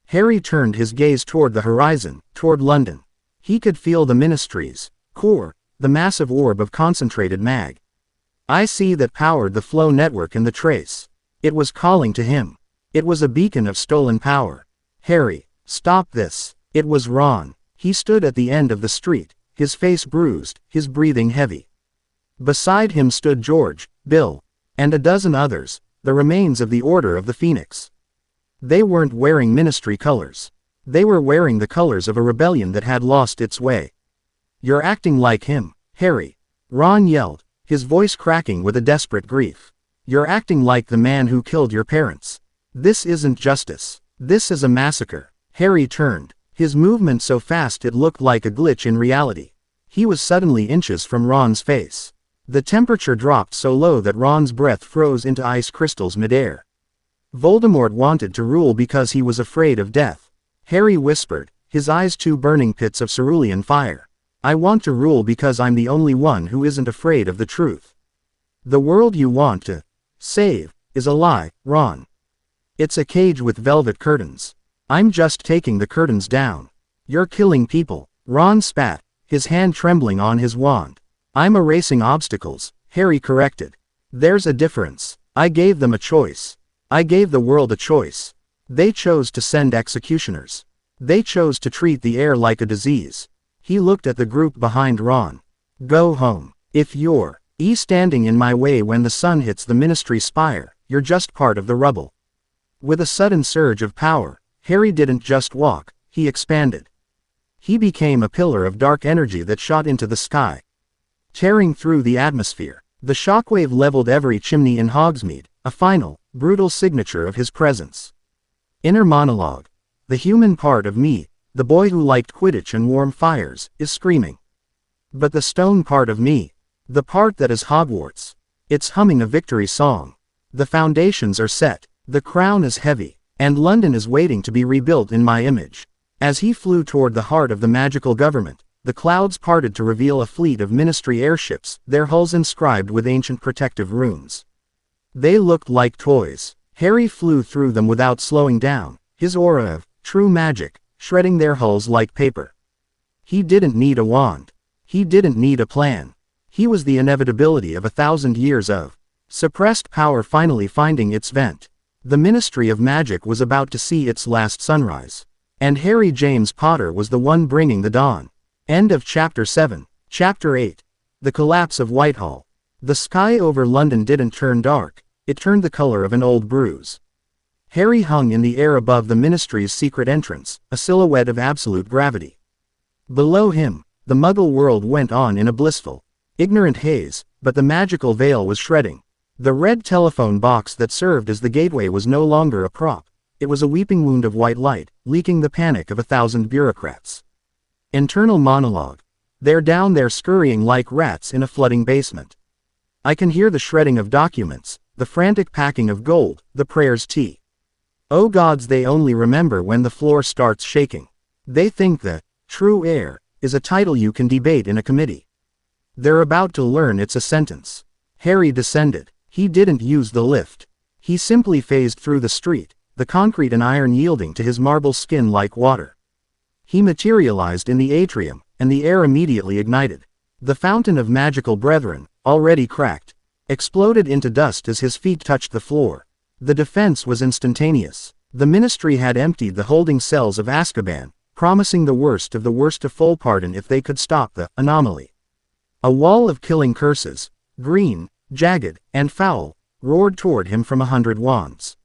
Harry turned his gaze toward the horizon, toward London. He could feel the ministry's core, the massive orb of concentrated mag. I see that powered the flow network and the trace. It was calling to him. It was a beacon of stolen power. Harry, stop this. It was Ron. He stood at the end of the street, his face bruised, his breathing heavy. Beside him stood George, Bill, and a dozen others, the remains of the Order of the Phoenix. They weren't wearing ministry colors. They were wearing the colors of a rebellion that had lost its way. "You're acting like him, Harry," Ron yelled, his voice cracking with a desperate grief. "You're acting like the man who killed your parents. This isn't justice. This is a massacre." Harry turned, his movement so fast it looked like a glitch in reality. He was suddenly inches from Ron's face. The temperature dropped so low that Ron's breath froze into ice crystals midair. Voldemort wanted to rule because he was afraid of death. Harry whispered, his eyes 2 burning pits of cerulean fire. "I want to rule because I'm the only one who isn't afraid of the truth. The world you want to save is a lie, Ron. It's a cage with velvet curtains. I'm just taking the curtains down. You're killing people." Ron spat, his hand trembling on his wand. "I'm erasing obstacles," Harry corrected. "There's a difference. I gave them a choice. I gave the world a choice. They chose to send executioners. They chose to treat the air like a disease." He looked at the group behind Ron. "Go home. If you're standing in my way when the sun hits the ministry spire, you're just part of the rubble." With a sudden surge of power, Harry didn't just walk, he expanded. He became a pillar of dark energy that shot into the sky, tearing through the atmosphere. The shockwave leveled every chimney in Hogsmeade, a final, brutal signature of his presence. Inner monologue. The human part of me, the boy who liked Quidditch and warm fires, is screaming. But the stone part of me, the part that is Hogwarts, it's humming a victory song. The foundations are set, the crown is heavy, and London is waiting to be rebuilt in my image. As he flew toward the heart of the magical government, the clouds parted to reveal a fleet of ministry airships, their hulls inscribed with ancient protective runes. They looked like toys. Harry flew through them without slowing down, his aura of true magic shredding their hulls like paper. He didn't need a wand. He didn't need a plan. He was the inevitability of 1,000 years of suppressed power finally finding its vent. The Ministry of Magic was about to see its last sunrise. And Harry James Potter was the one bringing the dawn. End of Chapter 7. Chapter 8. The Collapse of Whitehall. The sky over London didn't turn dark, it turned the color of an old bruise. Harry hung in the air above the Ministry's secret entrance, a silhouette of absolute gravity. Below him, the Muggle world went on in a blissful, ignorant haze, but the magical veil was shredding. The red telephone box that served as the gateway was no longer a prop, it was a weeping wound of white light, leaking the panic of 1,000 bureaucrats. Internal monologue. They're down there scurrying like rats in a flooding basement. I can hear the shredding of documents, the frantic packing of gold, the prayers tea. Oh gods, they only remember when the floor starts shaking. They think that true heir is a title you can debate in a committee. They're about to learn it's a sentence. Harry descended. He didn't use the lift. He simply phased through the street, the concrete and iron yielding to his marble skin like water. He materialized in the atrium, and the air immediately ignited. The fountain of magical brethren, already cracked, exploded into dust as his feet touched the floor. The defense was instantaneous. The Ministry had emptied the holding cells of Azkaban, promising the worst of full pardon if they could stop the anomaly. A wall of killing curses, green, jagged, and foul, roared toward him from 100 wands.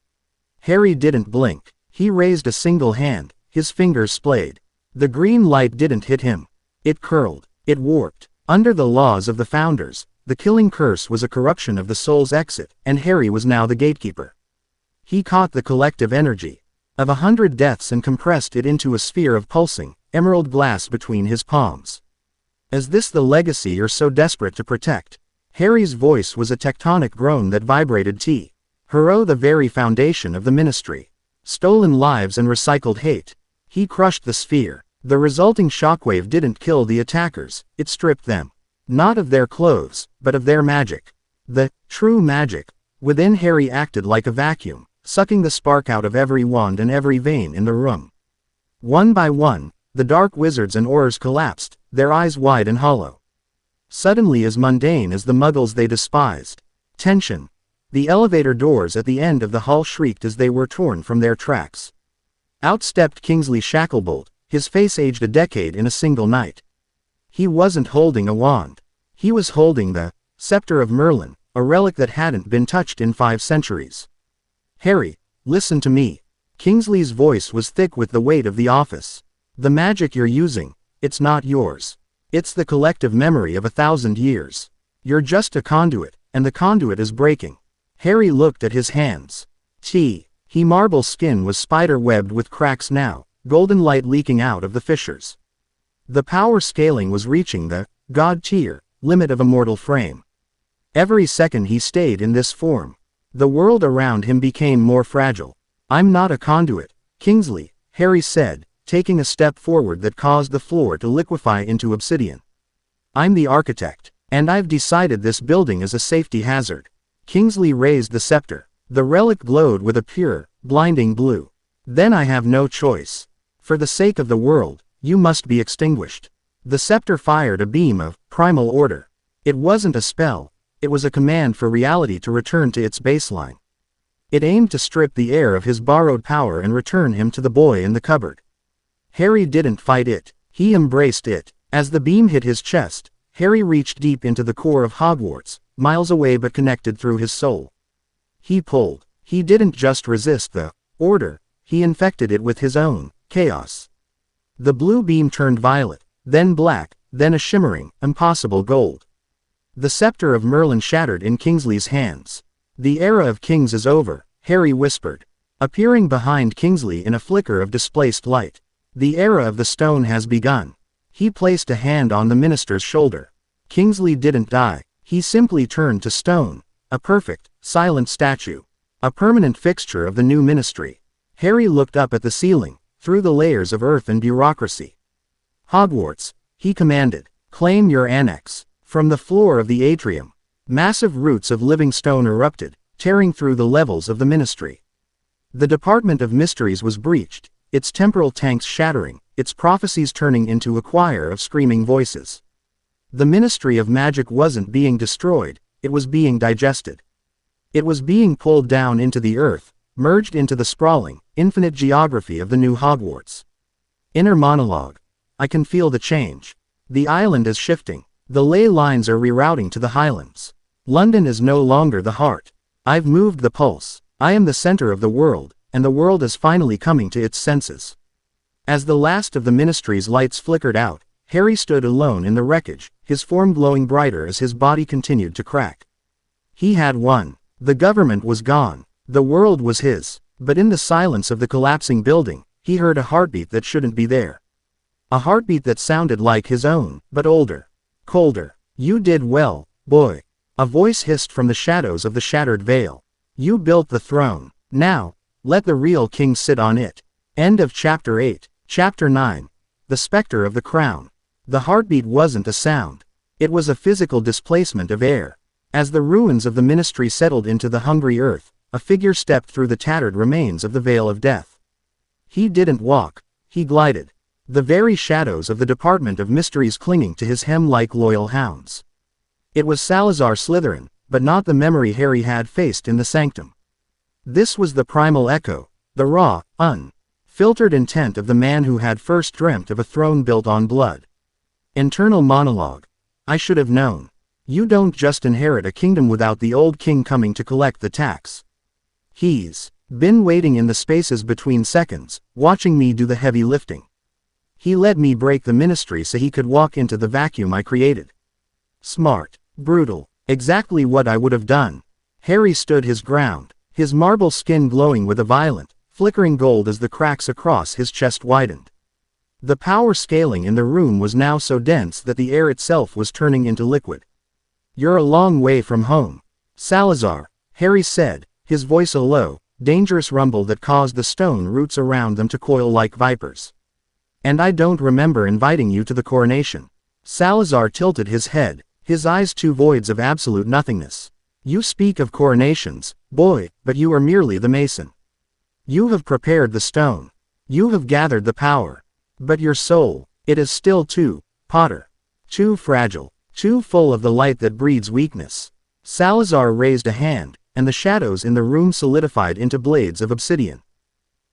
Harry didn't blink. He raised a single hand, his fingers splayed. The green light didn't hit him. It curled. It warped. Under the laws of the Founders, the killing curse was a corruption of the soul's exit, and Harry was now the gatekeeper. He caught the collective energy of 100 deaths and compressed it into a sphere of pulsing, emerald glass between his palms. Is this the legacy you're so desperate to protect? Harry's voice was a tectonic groan that vibrated Hero, the very foundation of the Ministry. Stolen lives and recycled hate. He crushed the sphere. The resulting shockwave didn't kill the attackers, it stripped them. Not of their clothes, but of their magic. The true magic within Harry acted like a vacuum, sucking the spark out of every wand and every vein in the room. One by one, the dark wizards and aurors collapsed, their eyes wide and hollow. Suddenly as mundane as the Muggles they despised. Tension. The elevator doors at the end of the hall shrieked as they were torn from their tracks. Out stepped Kingsley Shacklebolt, his face aged a decade in a single night. He wasn't holding a wand. He was holding the scepter of Merlin, a relic that hadn't been touched in 5 centuries. Harry, listen to me. Kingsley's voice was thick with the weight of the office. The magic you're using, it's not yours. It's the collective memory of 1,000 years. You're just a conduit, and the conduit is breaking. Harry looked at his hands. Marble skin was spider-webbed with cracks now, golden light leaking out of the fissures. The power scaling was reaching the god tier limit of a mortal frame. Every second he stayed in this form, the world around him became more fragile. I'm not a conduit, Kingsley, Harry said, taking a step forward that caused the floor to liquefy into obsidian. I'm the architect, and I've decided this building is a safety hazard. Kingsley raised the scepter. The relic glowed with a pure, blinding blue. Then I have no choice. For the sake of the world, you must be extinguished. The scepter fired a beam of primal order. It wasn't a spell, it was a command for reality to return to its baseline. It aimed to strip the heir of his borrowed power and return him to the boy in the cupboard. Harry didn't fight it, he embraced it. As the beam hit his chest, Harry reached deep into the core of Hogwarts, miles away but connected through his soul. He pulled. He didn't just resist the order, he infected it with his own chaos. The blue beam turned violet, then black, then a shimmering, impossible gold. The scepter of Merlin shattered in Kingsley's hands. The era of kings is over, Harry whispered, appearing behind Kingsley in a flicker of displaced light. The era of the stone has begun. He placed a hand on the minister's shoulder. Kingsley didn't die, he simply turned to stone, a perfect, silent statue, a permanent fixture of the new ministry. Harry looked up at the ceiling, through the layers of earth and bureaucracy. Hogwarts, he commanded, claim your annex. From the floor of the atrium, massive roots of living stone erupted, tearing through the levels of the ministry. The Department of Mysteries was breached, its temporal tanks shattering, its prophecies turning into a choir of screaming voices. The Ministry of Magic wasn't being destroyed, it was being digested. It was being pulled down into the earth, merged into the sprawling, infinite geography of the new Hogwarts. Inner monologue. I can feel the change. The island is shifting. The ley lines are rerouting to the highlands. London is no longer the heart. I've moved the pulse. I am the center of the world, and the world is finally coming to its senses. As the last of the ministry's lights flickered out, Harry stood alone in the wreckage, his form glowing brighter as his body continued to crack. He had won. The government was gone. The world was his. But in the silence of the collapsing building, he heard a heartbeat that shouldn't be there. A heartbeat that sounded like his own, but older. Colder. You did well, boy. A voice hissed from the shadows of the shattered veil. You built the throne. Now, let the real king sit on it. End of Chapter 8. Chapter 9. The Spectre of the Crown. The heartbeat wasn't a sound. It was a physical displacement of air. As the ruins of the ministry settled into the hungry earth, a figure stepped through the tattered remains of the Veil of Death. He didn't walk. He glided. The very shadows of the Department of Mysteries clinging to his hem like loyal hounds. It was Salazar Slytherin, but not the memory Harry had faced in the sanctum. This was the primal echo, the raw, unfiltered intent of the man who had first dreamt of a throne built on blood. Internal monologue. I should have known. You don't just inherit a kingdom without the old king coming to collect the tax. He's been waiting in the spaces between seconds, watching me do the heavy lifting. He let me break the ministry so he could walk into the vacuum I created. Smart. Brutal. Exactly what I would have done. Harry stood his ground, his marble skin glowing with a violent, flickering gold as the cracks across his chest widened. The power scaling in the room was now so dense that the air itself was turning into liquid. You're a long way from home. Salazar, Harry said, his voice a low, dangerous rumble that caused the stone roots around them to coil like vipers. And I don't remember inviting you to the coronation. Salazar tilted his head, his eyes two voids of absolute nothingness. You speak of coronations, boy, but you are merely the mason. You have prepared the stone. You have gathered the power. But your soul, it is still too, Potter. Too fragile, too full of the light that breeds weakness. Salazar raised a hand, and the shadows in the room solidified into blades of obsidian.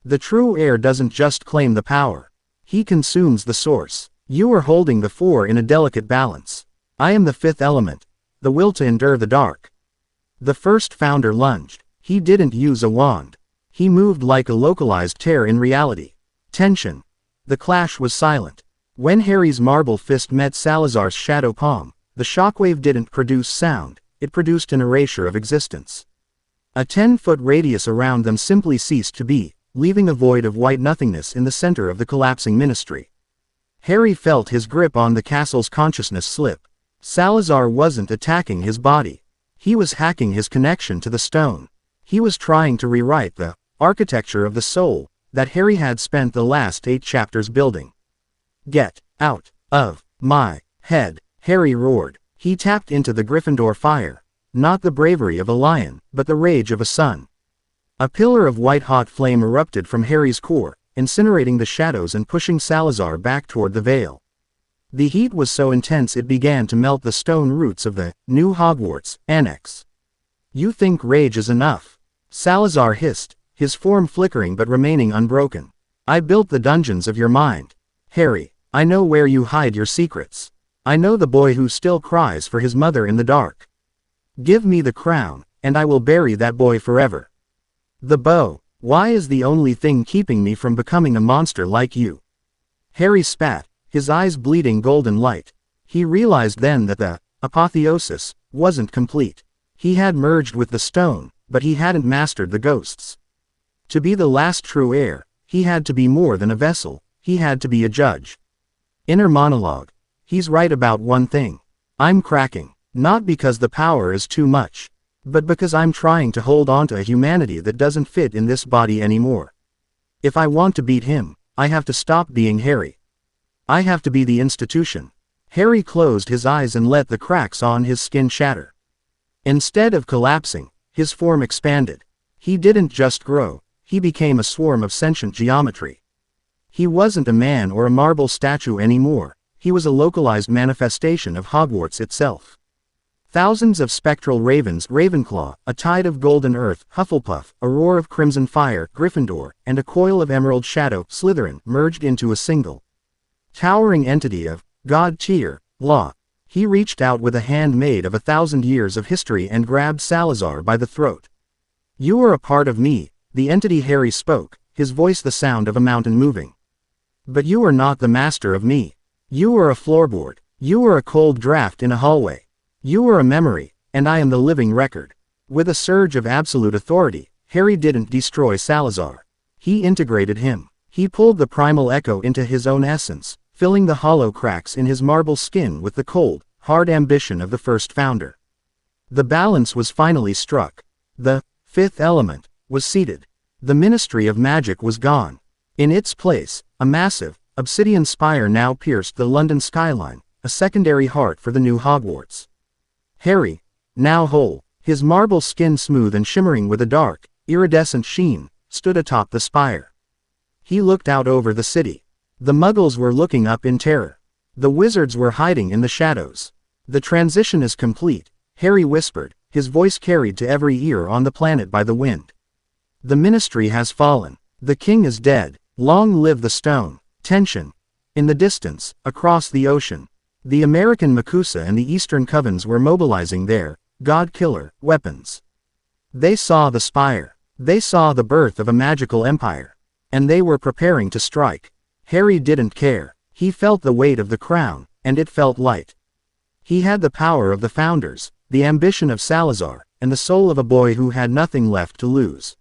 The true heir doesn't just claim the power. He consumes the source. You are holding the four in a delicate balance. I am the fifth element, the will to endure the dark. The first founder lunged. He didn't use a wand. He moved like a localized tear in reality. Tension. The clash was silent. When Harry's marble fist met Salazar's shadow palm, the shockwave didn't produce sound, it produced an erasure of existence. A 10-foot radius around them simply ceased to be, leaving a void of white nothingness in the center of the collapsing ministry. Harry felt his grip on the castle's consciousness slip. Salazar wasn't attacking his body. He was hacking his connection to the stone. He was trying to rewrite the architecture of the soul that Harry had spent the last 8 chapters building. Get out of my head, Harry roared. He tapped into the Gryffindor fire. Not the bravery of a lion, but the rage of a sun. A pillar of white-hot flame erupted from Harry's core, incinerating the shadows and pushing Salazar back toward the veil. The heat was so intense it began to melt the stone roots of the new Hogwarts annex. You think rage is enough? Salazar hissed, his form flickering but remaining unbroken. I built the dungeons of your mind. Harry, I know where you hide your secrets. I know the boy who still cries for his mother in the dark. Give me the crown, and I will bury that boy forever. The bow. Why is the only thing keeping me from becoming a monster like you? Harry spat, his eyes bleeding golden light. He realized then that the apotheosis wasn't complete. He had merged with the stone, but he hadn't mastered the ghosts. To be the last true heir, he had to be more than a vessel, he had to be a judge. Inner monologue. He's right about one thing. I'm cracking. Not because the power is too much, but because I'm trying to hold on to a humanity that doesn't fit in this body anymore. If I want to beat him, I have to stop being Harry. I have to be the institution. Harry closed his eyes and let the cracks on his skin shatter. Instead of collapsing, his form expanded. He didn't just grow, he became a swarm of sentient geometry. He wasn't a man or a marble statue anymore, he was a localized manifestation of Hogwarts itself. Thousands of spectral ravens, Ravenclaw, a tide of golden earth, Hufflepuff, a roar of crimson fire, Gryffindor, and a coil of emerald shadow, Slytherin, merged into a single, towering entity of God tier, law. He reached out with a hand made of 1,000 years of history and grabbed Salazar by the throat. "You are a part of me," the entity Harry spoke, his voice the sound of a mountain moving. "But you are not the master of me. You are a floorboard. You are a cold draft in a hallway. You are a memory, and I am the living record." With a surge of absolute authority, Harry didn't destroy Salazar. He integrated him. He pulled the primal echo into his own essence, filling the hollow cracks in his marble skin with the cold, hard ambition of the first founder. The balance was finally struck. The fifth element was seated. The Ministry of Magic was gone. In its place, a massive, obsidian spire now pierced the London skyline, a secondary heart for the new Hogwarts. Harry, now whole, his marble skin smooth and shimmering with a dark, iridescent sheen, stood atop the spire. He looked out over the city. The Muggles were looking up in terror. The wizards were hiding in the shadows. "The transition is complete," Harry whispered, his voice carried to every ear on the planet by the wind. "The ministry has fallen. The king is dead. Long live the stone." Tension. In the distance, across the ocean, the American Makusa and the Eastern Covens were mobilizing their God-killer weapons. They saw the spire. They saw the birth of a magical empire. And they were preparing to strike. Harry didn't care. He felt the weight of the crown, and it felt light. He had the power of the founders, the ambition of Salazar, and the soul of a boy who had nothing left to lose.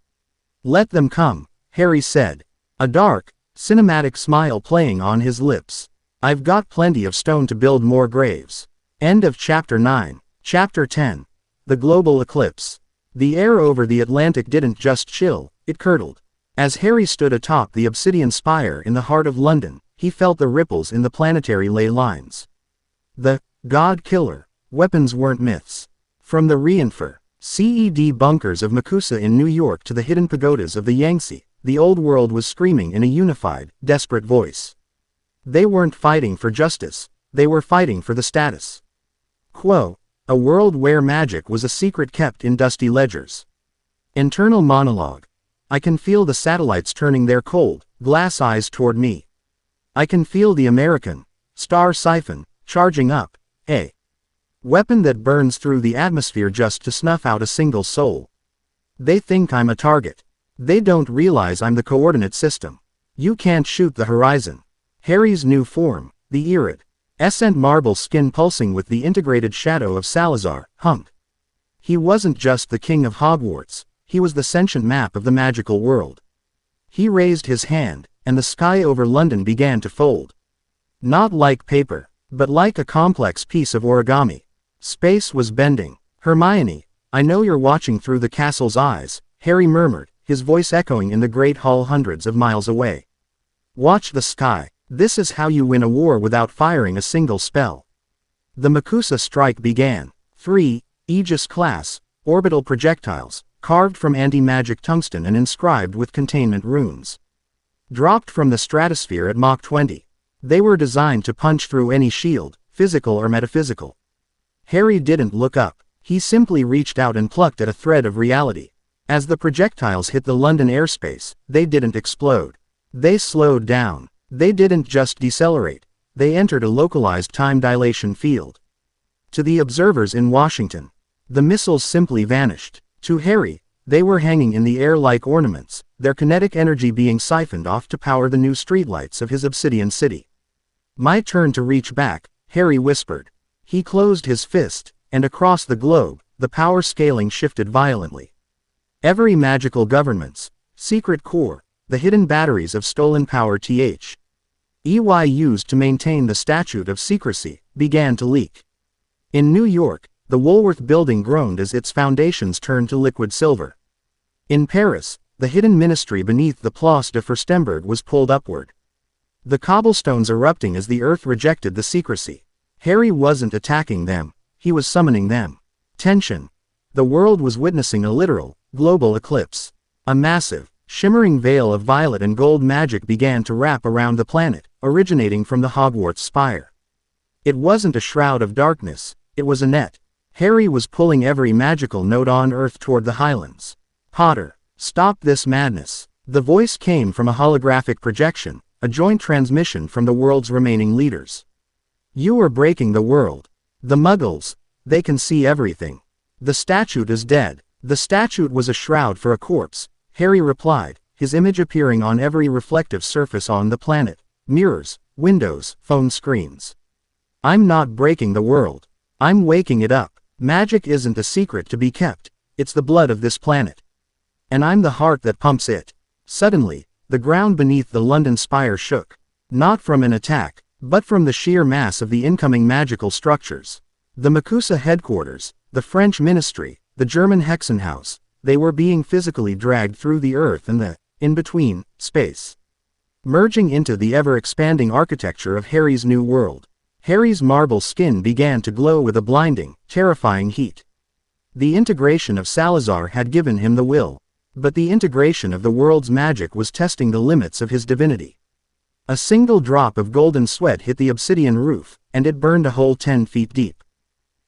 "Let them come," Harry said, a dark, cinematic smile playing on his lips. "I've got plenty of stone to build more graves." End of Chapter 9. Chapter 10. The Global Eclipse. The air over the Atlantic didn't just chill, it curdled. As Harry stood atop the obsidian spire in the heart of London, he felt the ripples in the planetary ley lines. The God-killer weapons weren't myths. From the CED bunkers of Makusa in New York to the hidden pagodas of the Yangtze, the old world was screaming in a unified, desperate voice. They weren't fighting for justice, they were fighting for the status quo, a world where magic was a secret kept in dusty ledgers. Internal monologue. "I can feel the satellites turning their cold, glass eyes toward me. I can feel the American star siphon charging up, a weapon that burns through the atmosphere just to snuff out a single soul. They think I'm a target. They don't realize I'm the coordinate system. You can't shoot the horizon." Harry's new form, the iridescent marble skin pulsing with the integrated shadow of Salazar, hummed. He wasn't just the king of Hogwarts, he was the sentient map of the magical world. He raised his hand, and the sky over London began to fold. Not like paper, but like a complex piece of origami. Space was bending. "Hermione, I know you're watching through the castle's eyes," Harry murmured, his voice echoing in the great hall hundreds of miles away. "Watch the sky. This is how you win a war without firing a single spell." The Makusa strike began. 3 Aegis-class, orbital projectiles, carved from anti-magic tungsten and inscribed with containment runes, dropped from the stratosphere at Mach 20. They were designed to punch through any shield, physical or metaphysical. Harry didn't look up. He simply reached out and plucked at a thread of reality. As the projectiles hit the London airspace, they didn't explode. They slowed down. They didn't just decelerate. They entered a localized time dilation field. To the observers in Washington, the missiles simply vanished. To Harry, they were hanging in the air like ornaments, their kinetic energy being siphoned off to power the new streetlights of his obsidian city. "My turn to reach back," Harry whispered. He closed his fist, and across the globe, the power scaling shifted violently. Every magical government's secret core, the hidden batteries of stolen power used to maintain the statute of secrecy, began to leak. In New York, the Woolworth building groaned as its foundations turned to liquid silver. In Paris, the hidden ministry beneath the Place de Furstenberg was pulled upward, the cobblestones erupting as the earth rejected the secrecy. Harry wasn't attacking them, he was summoning them. Tension. The world was witnessing a literal, global eclipse. A massive, shimmering veil of violet and gold magic began to wrap around the planet, originating from the Hogwarts spire. It wasn't a shroud of darkness, it was a net. Harry was pulling every magical node on Earth toward the Highlands. "Potter, stop this madness." The voice came from a holographic projection, a joint transmission from the world's remaining leaders. "You are breaking the world. The Muggles. They can see everything. The statue is dead. The statue was a shroud for a corpse, Harry replied, his image appearing on every reflective surface on the planet. Mirrors, windows, phone screens. I'm not breaking the world. I'm waking it up. Magic isn't a secret to be kept. It's the blood of this planet. And I'm the heart that pumps it. Suddenly, the ground beneath the London spire shook. Not from an attack, but from the sheer mass of the incoming magical structures. The Makusa headquarters, the French ministry, the German Hexenhaus, they were being physically dragged through the earth and the, in-between, space. Merging into the ever-expanding architecture of Harry's new world. Harry's marble skin began to glow with a blinding, terrifying heat. The integration of Salazar had given him the will, but the integration of the world's magic was testing the limits of his divinity. A single drop of golden sweat hit the obsidian roof, and it burned a hole 10 feet deep.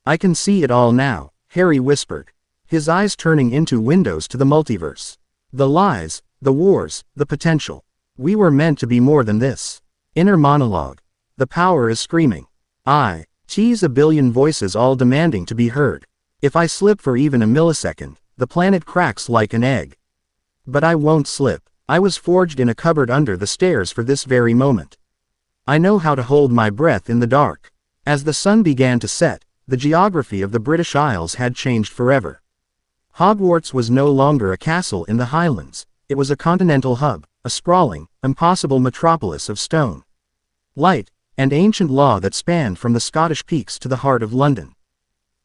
I can see it all now, Harry whispered, his eyes turning into windows to the multiverse. The lies, the wars, the potential. We were meant to be more than this. Inner monologue. The power is screaming. I tease a billion voices all demanding to be heard. If I slip for even a millisecond, the planet cracks like an egg. But I won't slip. I was forged in a cupboard under the stairs for this very moment. I know how to hold my breath in the dark. As the sun began to set, the geography of the British Isles had changed forever. Hogwarts was no longer a castle in the Highlands, it was a continental hub, a sprawling, impossible metropolis of stone, light, and ancient law that spanned from the Scottish peaks to the heart of London.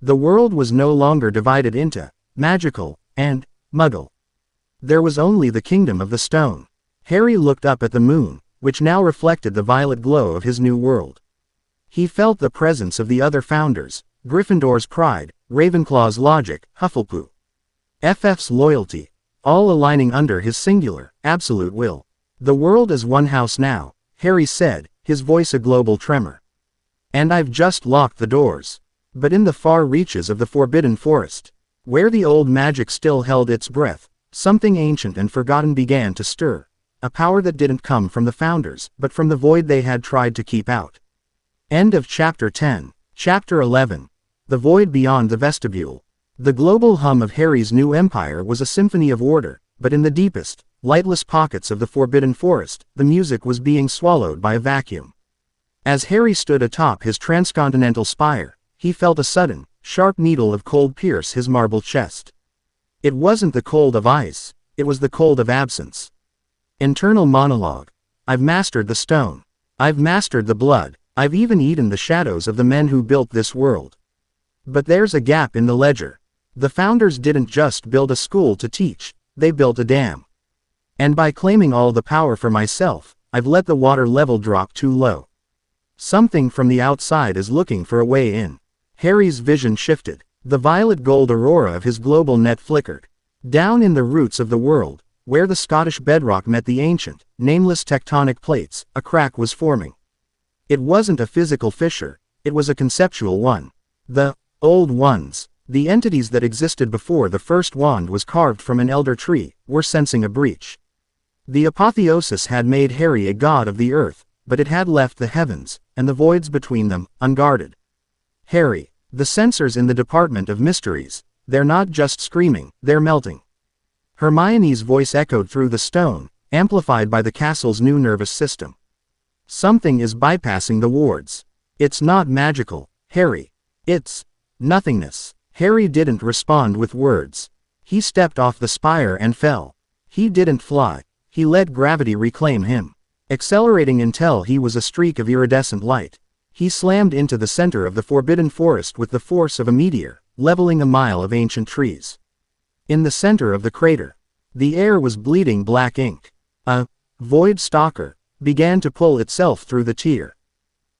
The world was no longer divided into magical and Muggle. There was only the kingdom of the stone. Harry looked up at the moon, which now reflected the violet glow of his new world. He felt the presence of the other founders, Gryffindor's pride, Ravenclaw's logic, Hufflepuff's loyalty, all aligning under his singular, absolute will. The world is one house now, Harry said, his voice a global tremor. And I've just locked the doors. But in the far reaches of the Forbidden Forest, where the old magic still held its breath, something ancient and forgotten began to stir, a power that didn't come from the founders, but from the void they had tried to keep out. End of Chapter 10. Chapter 11. The Void Beyond the Vestibule. The global hum of Harry's new empire was a symphony of order, but in the deepest, lightless pockets of the Forbidden Forest, the music was being swallowed by a vacuum. As Harry stood atop his transcontinental spire, he felt a sudden, sharp needle of cold pierce his marble chest. It wasn't the cold of ice, it was the cold of absence. Internal monologue. I've mastered the stone. I've mastered the blood. I've even eaten the shadows of the men who built this world. But there's a gap in the ledger. The founders didn't just build a school to teach, they built a dam. And by claiming all the power for myself, I've let the water level drop too low. Something from the outside is looking for a way in. Harry's vision shifted. The violet gold aurora of his global net flickered. Down in the roots of the world, where the Scottish bedrock met the ancient, nameless tectonic plates, a crack was forming. It wasn't a physical fissure, it was a conceptual one. The old ones, the entities that existed before the first wand was carved from an elder tree, were sensing a breach. The apotheosis had made Harry a god of the earth, but it had left the heavens, and the voids between them, unguarded. Harry. The sensors in the Department of Mysteries, they're not just screaming, they're melting. Hermione's voice echoed through the stone, amplified by the castle's new nervous system. Something is bypassing the wards. It's not magical, Harry. It's nothingness. Harry didn't respond with words. He stepped off the spire and fell. He didn't fly. He let gravity reclaim him, accelerating until he was a streak of iridescent light. He slammed into the center of the Forbidden Forest with the force of a meteor, leveling a mile of ancient trees. In the center of the crater, the air was bleeding black ink. A void stalker began to pull itself through the tear.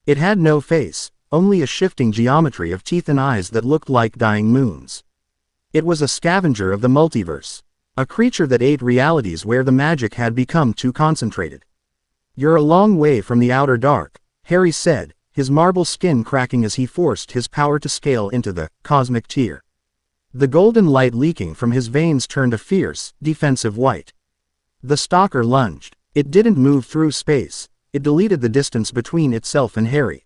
It had no face, only a shifting geometry of teeth and eyes that looked like dying moons. It was a scavenger of the multiverse, a creature that ate realities where the magic had become too concentrated. You're a long way from the outer dark, Harry said, his marble skin cracking as he forced his power to scale into the cosmic tier. The golden light leaking from his veins turned a fierce, defensive white. The stalker lunged. It didn't move through space, it deleted the distance between itself and Harry.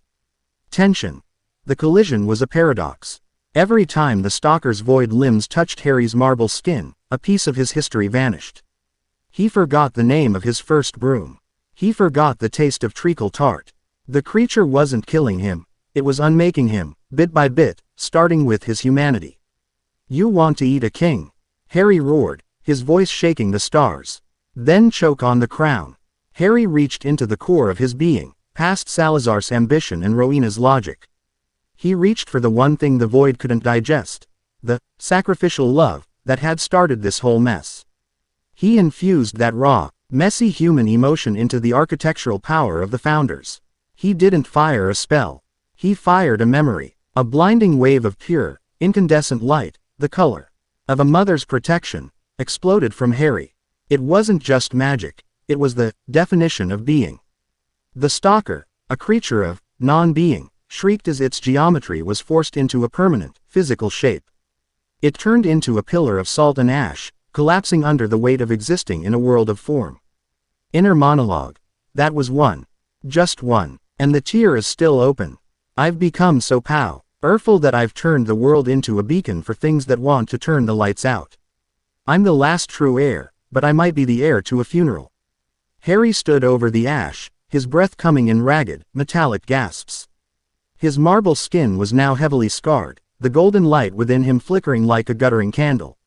Tension. The collision was a paradox. Every time the stalker's void limbs touched Harry's marble skin, a piece of his history vanished. He forgot the name of his first broom. He forgot the taste of treacle tart. The creature wasn't killing him, it was unmaking him, bit by bit, starting with his humanity. "You want to eat a king?" Harry roared, his voice shaking the stars. "Then choke on the crown." Harry reached into the core of his being, past Salazar's ambition and Rowena's logic. He reached for the one thing the void couldn't digest. The sacrificial love that had started this whole mess. He infused that raw, messy human emotion into the architectural power of the founders. He didn't fire a spell. He fired a memory. A blinding wave of pure, incandescent light, the color of a mother's protection, exploded from Harry. It wasn't just magic, it was the definition of being. The stalker, a creature of non-being, shrieked as its geometry was forced into a permanent, physical shape. It turned into a pillar of salt and ash, collapsing under the weight of existing in a world of form. Inner monologue. That was one. Just one. And the tear is still open. "I've become so powerful that I've turned the world into a beacon for things that want to turn the lights out. I'm the last true heir, but I might be the heir to a funeral." Harry stood over the ash, his breath coming in ragged, metallic gasps. His marble skin was now heavily scarred, the golden light within him flickering like a guttering candle.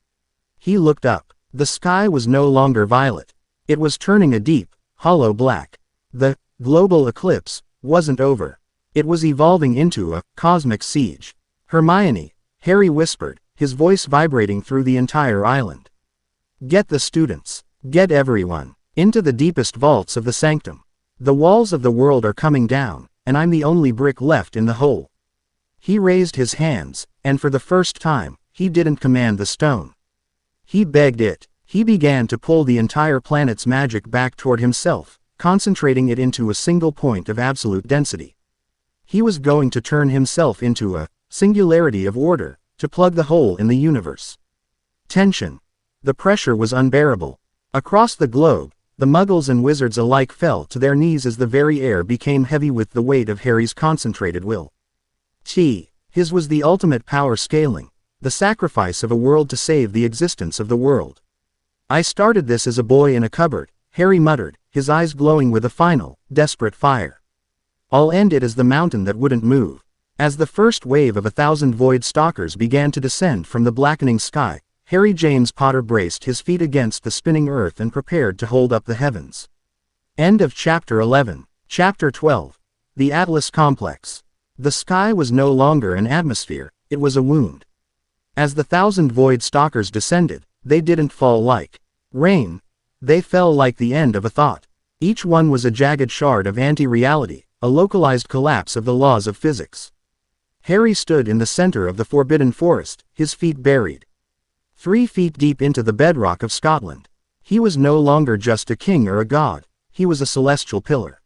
He looked up. The sky was no longer violet. It was turning a deep, hollow black. The global eclipse wasn't over. It was evolving into a cosmic siege. "Hermione," Harry whispered, his voice vibrating through the entire island. "Get the students. Get everyone. Into the deepest vaults of the sanctum. The walls of the world are coming down, and I'm the only brick left in the hole." He raised his hands, and for the first time, he didn't command the stone. He begged it. He began to pull the entire planet's magic back toward himself, concentrating it into a single point of absolute density. He was going to turn himself into a singularity of order, to plug the hole in the universe. Tension. The pressure was unbearable. Across the globe, the muggles and wizards alike fell to their knees as the very air became heavy with the weight of Harry's concentrated will. His was the ultimate power scaling, the sacrifice of a world to save the existence of the world. "I started this as a boy in a cupboard," Harry muttered, his eyes glowing with a final, desperate fire. "I'll end it as the mountain that wouldn't move." As the first wave of 1,000 void stalkers began to descend from the blackening sky, Harry James Potter braced his feet against the spinning earth and prepared to hold up the heavens. End of Chapter 11. Chapter 12. The Atlas Complex. The sky was no longer an atmosphere, it was a wound. As the 1,000 void stalkers descended, they didn't fall like rain. They fell like the end of a thought. Each one was a jagged shard of anti-reality, a localized collapse of the laws of physics. Harry stood in the center of the forbidden forest, his feet buried 3 feet deep into the bedrock of Scotland. He was no longer just a king or a god, he was a celestial pillar.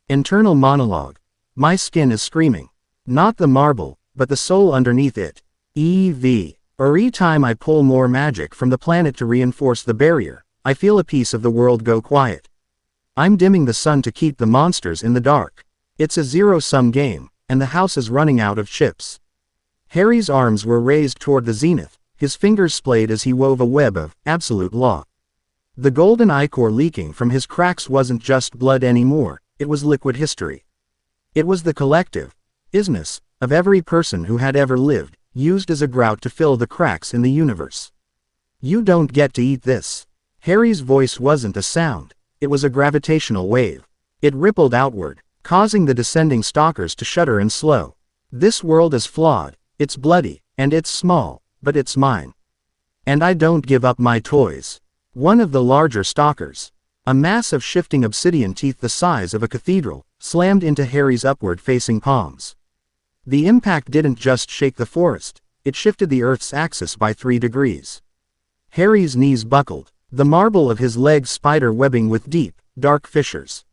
Internal monologue. My skin is screaming. Not the marble, but the soul underneath it. Every time I pull more magic from the planet to reinforce the barrier, I feel a piece of the world go quiet. I'm dimming the sun to keep the monsters in the dark. It's a zero-sum game, and the house is running out of chips. Harry's arms were raised toward the zenith, his fingers splayed as he wove a web of absolute law. The golden ichor leaking from his cracks wasn't just blood anymore, it was liquid history. It was the collective isness of every person who had ever lived, used as a grout to fill the cracks in the universe. "You don't get to eat this." Harry's voice wasn't a sound, it was a gravitational wave. It rippled outward, causing the descending stalkers to shudder and slow. "This world is flawed, it's bloody, and it's small, but it's mine. And I don't give up my toys." One of the larger stalkers, a mass of shifting obsidian teeth the size of a cathedral, slammed into Harry's upward-facing palms. The impact didn't just shake the forest, it shifted the Earth's axis by 3 degrees. Harry's knees buckled, the marble of his legs spider webbing with deep, dark fissures.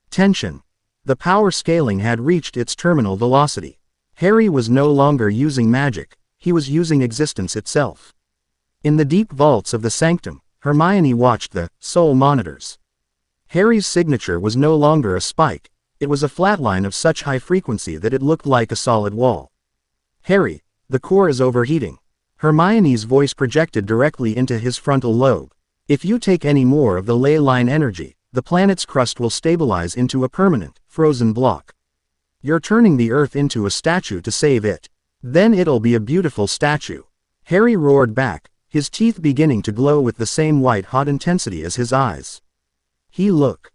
Tension. The power scaling had reached its terminal velocity. Harry was no longer using magic, he was using existence itself. In the deep vaults of the sanctum, Hermione watched the soul monitors. Harry's signature was no longer a spike, It was a flatline of such high frequency that it looked like a solid wall. Harry, the core is overheating. Hermione's voice projected directly into his frontal lobe. If you take any more of the ley line energy, the planet's crust will stabilize into a permanent, frozen block. You're turning the Earth into a statue to save it. Then it'll be a beautiful statue. Harry roared back, his teeth beginning to glow with the same white-hot intensity as his eyes. He looked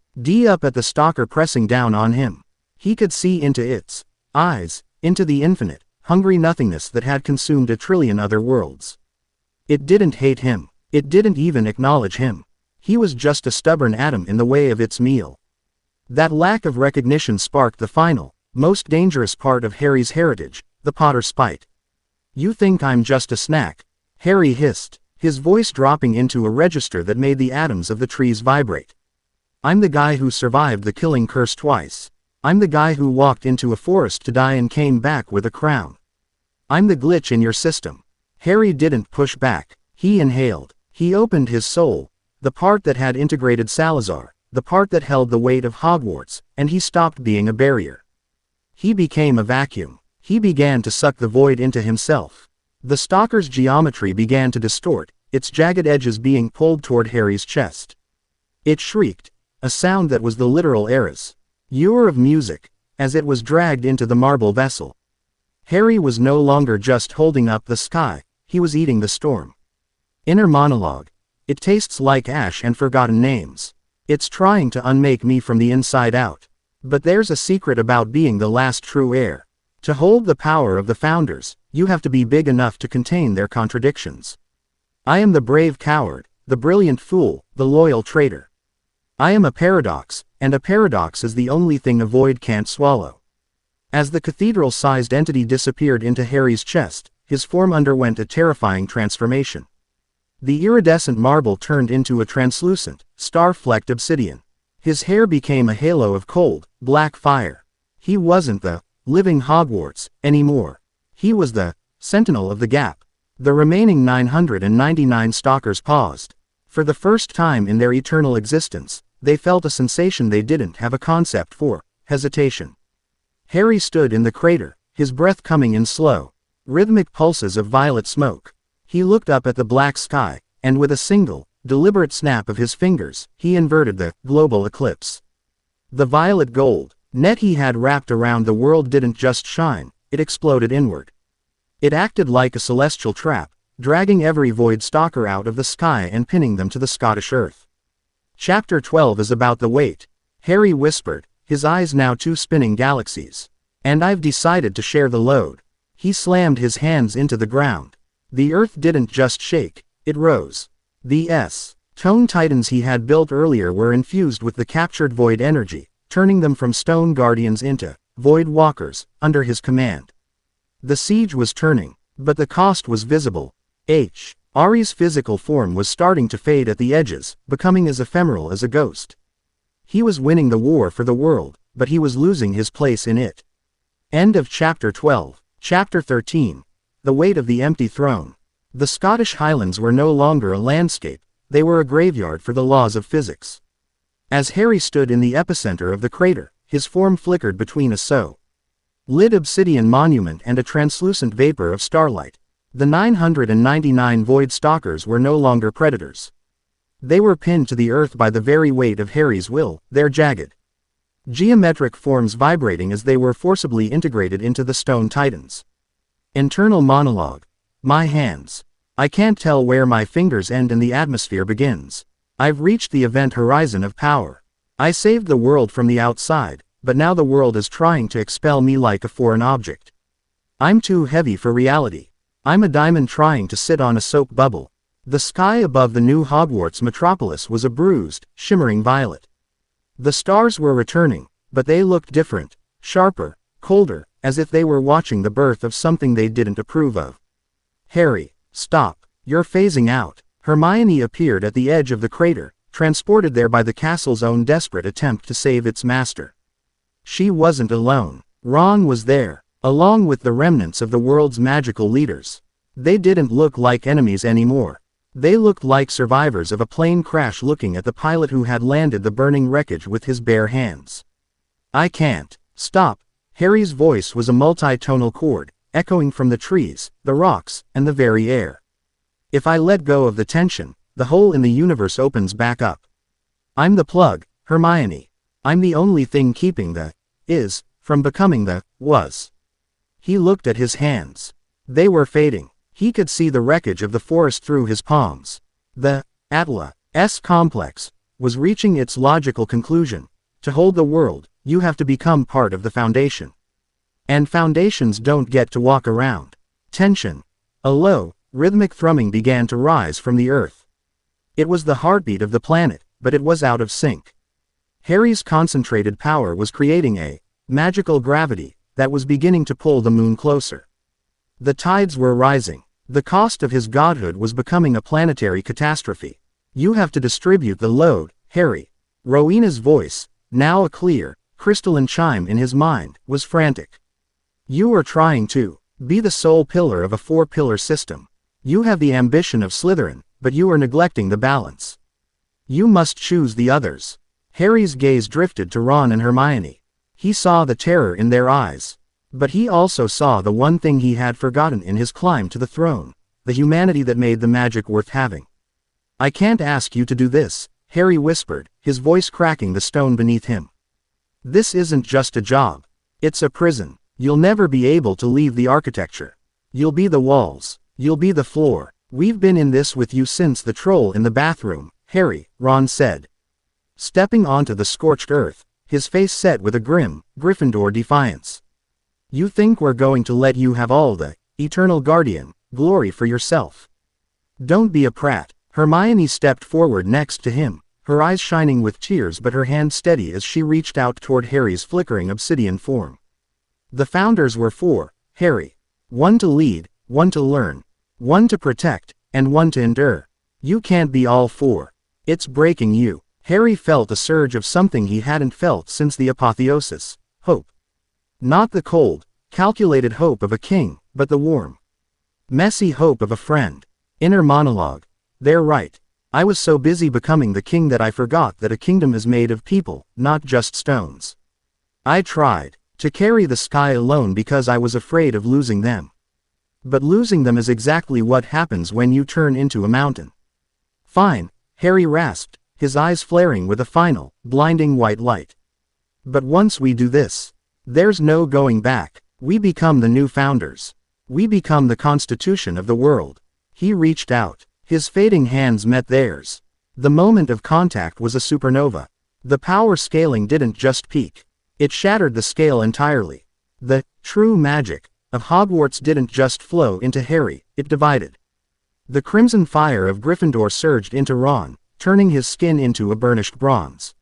up at the stalker pressing down on him. He could see into its eyes, into the infinite, hungry nothingness that had consumed a trillion other worlds. It didn't hate him. It didn't even acknowledge him. He was just a stubborn atom in the way of its meal. That lack of recognition sparked the final, most dangerous part of Harry's heritage, the Potter spite. You think I'm just a snack? Harry hissed, his voice dropping into a register that made the atoms of the trees vibrate. I'm the guy who survived the killing curse twice. I'm the guy who walked into a forest to die and came back with a crown. I'm the glitch in your system. Harry didn't push back. He inhaled. He opened his soul, the part that had integrated Salazar, the part that held the weight of Hogwarts, and he stopped being a barrier. He became a vacuum. He began to suck the void into himself. The stalker's geometry began to distort, its jagged edges being pulled toward Harry's chest. It shrieked, a sound that was the literal era's roar of music, as it was dragged into the marble vessel. Harry was no longer just holding up the sky, he was eating the storm. Inner monologue. It tastes like ash and forgotten names. It's trying to unmake me from the inside out. But there's a secret about being the last true heir. To hold the power of the founders, you have to be big enough to contain their contradictions. I am the brave coward, the brilliant fool, the loyal traitor. I am a paradox, and a paradox is the only thing a void can't swallow. As the cathedral-sized entity disappeared into Harry's chest, his form underwent a terrifying transformation. The iridescent marble turned into a translucent, star-flecked obsidian. His hair became a halo of cold, black fire. He wasn't the living Hogwarts anymore. He was the sentinel of the gap. The remaining 999 stalkers paused. For the first time in their eternal existence, they felt a sensation they didn't have a concept for: hesitation. Harry stood in the crater, his breath coming in slow, rhythmic pulses of violet smoke. He looked up at the black sky, and with a single, deliberate snap of his fingers, he inverted the global eclipse. The violet gold net he had wrapped around the world didn't just shine, it exploded inward. It acted like a celestial trap, dragging every void stalker out of the sky and pinning them to the Scottish earth. Chapter 12 is about the weight, Harry whispered, his eyes now two spinning galaxies. And I've decided to share the load. He slammed his hands into the ground. The earth didn't just shake, it rose. The tone titans he had built earlier were infused with the captured void energy, turning them from stone guardians into void walkers, under his command. The siege was turning, but the cost was visible. Ari's physical form was starting to fade at the edges, becoming as ephemeral as a ghost. He was winning the war for the world, but he was losing his place in it. End of Chapter 12. Chapter 13. The Weight of the Empty Throne. The Scottish Highlands were no longer a landscape, they were a graveyard for the laws of physics. As Harry stood in the epicenter of the crater, his form flickered between a lit obsidian monument and a translucent vapor of starlight. The 999 void stalkers were no longer predators. They were pinned to the earth by the very weight of Harry's will, their jagged, geometric forms vibrating as they were forcibly integrated into the stone titans. Internal monologue. My hands. I can't tell where my fingers end and the atmosphere begins. I've reached the event horizon of power. I saved the world from the outside, but now the world is trying to expel me like a foreign object. I'm too heavy for reality. I'm a diamond trying to sit on a soap bubble. The sky above the new Hogwarts metropolis was a bruised, shimmering violet. The stars were returning, but they looked different, sharper, colder, as if they were watching the birth of something they didn't approve of. Harry, stop. You're phasing out. Hermione appeared at the edge of the crater, transported there by the castle's own desperate attempt to save its master. She wasn't alone. Ron was there, along with the remnants of the world's magical leaders. They didn't look like enemies anymore. They looked like survivors of a plane crash looking at the pilot who had landed the burning wreckage with his bare hands. I can't. Stop. Harry's voice was a multi-tonal chord, echoing from the trees, the rocks, and the very air. If I let go of the tension, the hole in the universe opens back up. I'm the plug, Hermione. I'm the only thing keeping the is from becoming the was. He looked at his hands. They were fading. He could see the wreckage of the forest through his palms. The Atlas complex was reaching its logical conclusion. To hold the world, you have to become part of the foundation. And foundations don't get to walk around. Tension. A low, rhythmic thrumming began to rise from the earth. It was the heartbeat of the planet, but it was out of sync. Harry's concentrated power was creating a magical gravity that was beginning to pull the moon closer. The tides were rising. The cost of his godhood was becoming a planetary catastrophe. You have to distribute the load, Harry. Rowena's voice, now a clear, crystalline chime in his mind, was frantic. You are trying to be the sole pillar of a four-pillar system. You have the ambition of Slytherin, but you are neglecting the balance. You must choose the others. Harry's gaze drifted to Ron and Hermione. He saw the terror in their eyes. But he also saw the one thing he had forgotten in his climb to the throne, the humanity that made the magic worth having. I can't ask you to do this, Harry whispered, his voice cracking the stone beneath him. This isn't just a job. It's a prison. You'll never be able to leave the architecture. You'll be the walls. You'll be the floor. We've been in this with you since the troll in the bathroom, Harry, Ron said. Stepping onto the scorched earth, his face set with a grim, Gryffindor defiance. You think we're going to let you have all the eternal guardian glory for yourself? Don't be a prat. Hermione stepped forward next to him, her eyes shining with tears but her hand steady as she reached out toward Harry's flickering obsidian form. The founders were four, Harry. One to lead, one to learn, one to protect, and one to endure. You can't be all four. It's breaking you. Harry felt a surge of something he hadn't felt since the apotheosis, hope. Not the cold, calculated hope of a king, but the warm, messy hope of a friend. Inner monologue. They're right. I was so busy becoming the king that I forgot that a kingdom is made of people, not just stones. I tried to carry the sky alone because I was afraid of losing them. But losing them is exactly what happens when you turn into a mountain. Fine, Harry rasped, his eyes flaring with a final, blinding white light. But once we do this, there's no going back. We become the new founders. We become the constitution of the world. He reached out. His fading hands met theirs. The moment of contact was a supernova. The power scaling didn't just peak. It shattered the scale entirely. The true magic of Hogwarts didn't just flow into Harry, it divided. The crimson fire of Gryffindor surged into Ron, turning his skin into a burnished bronze.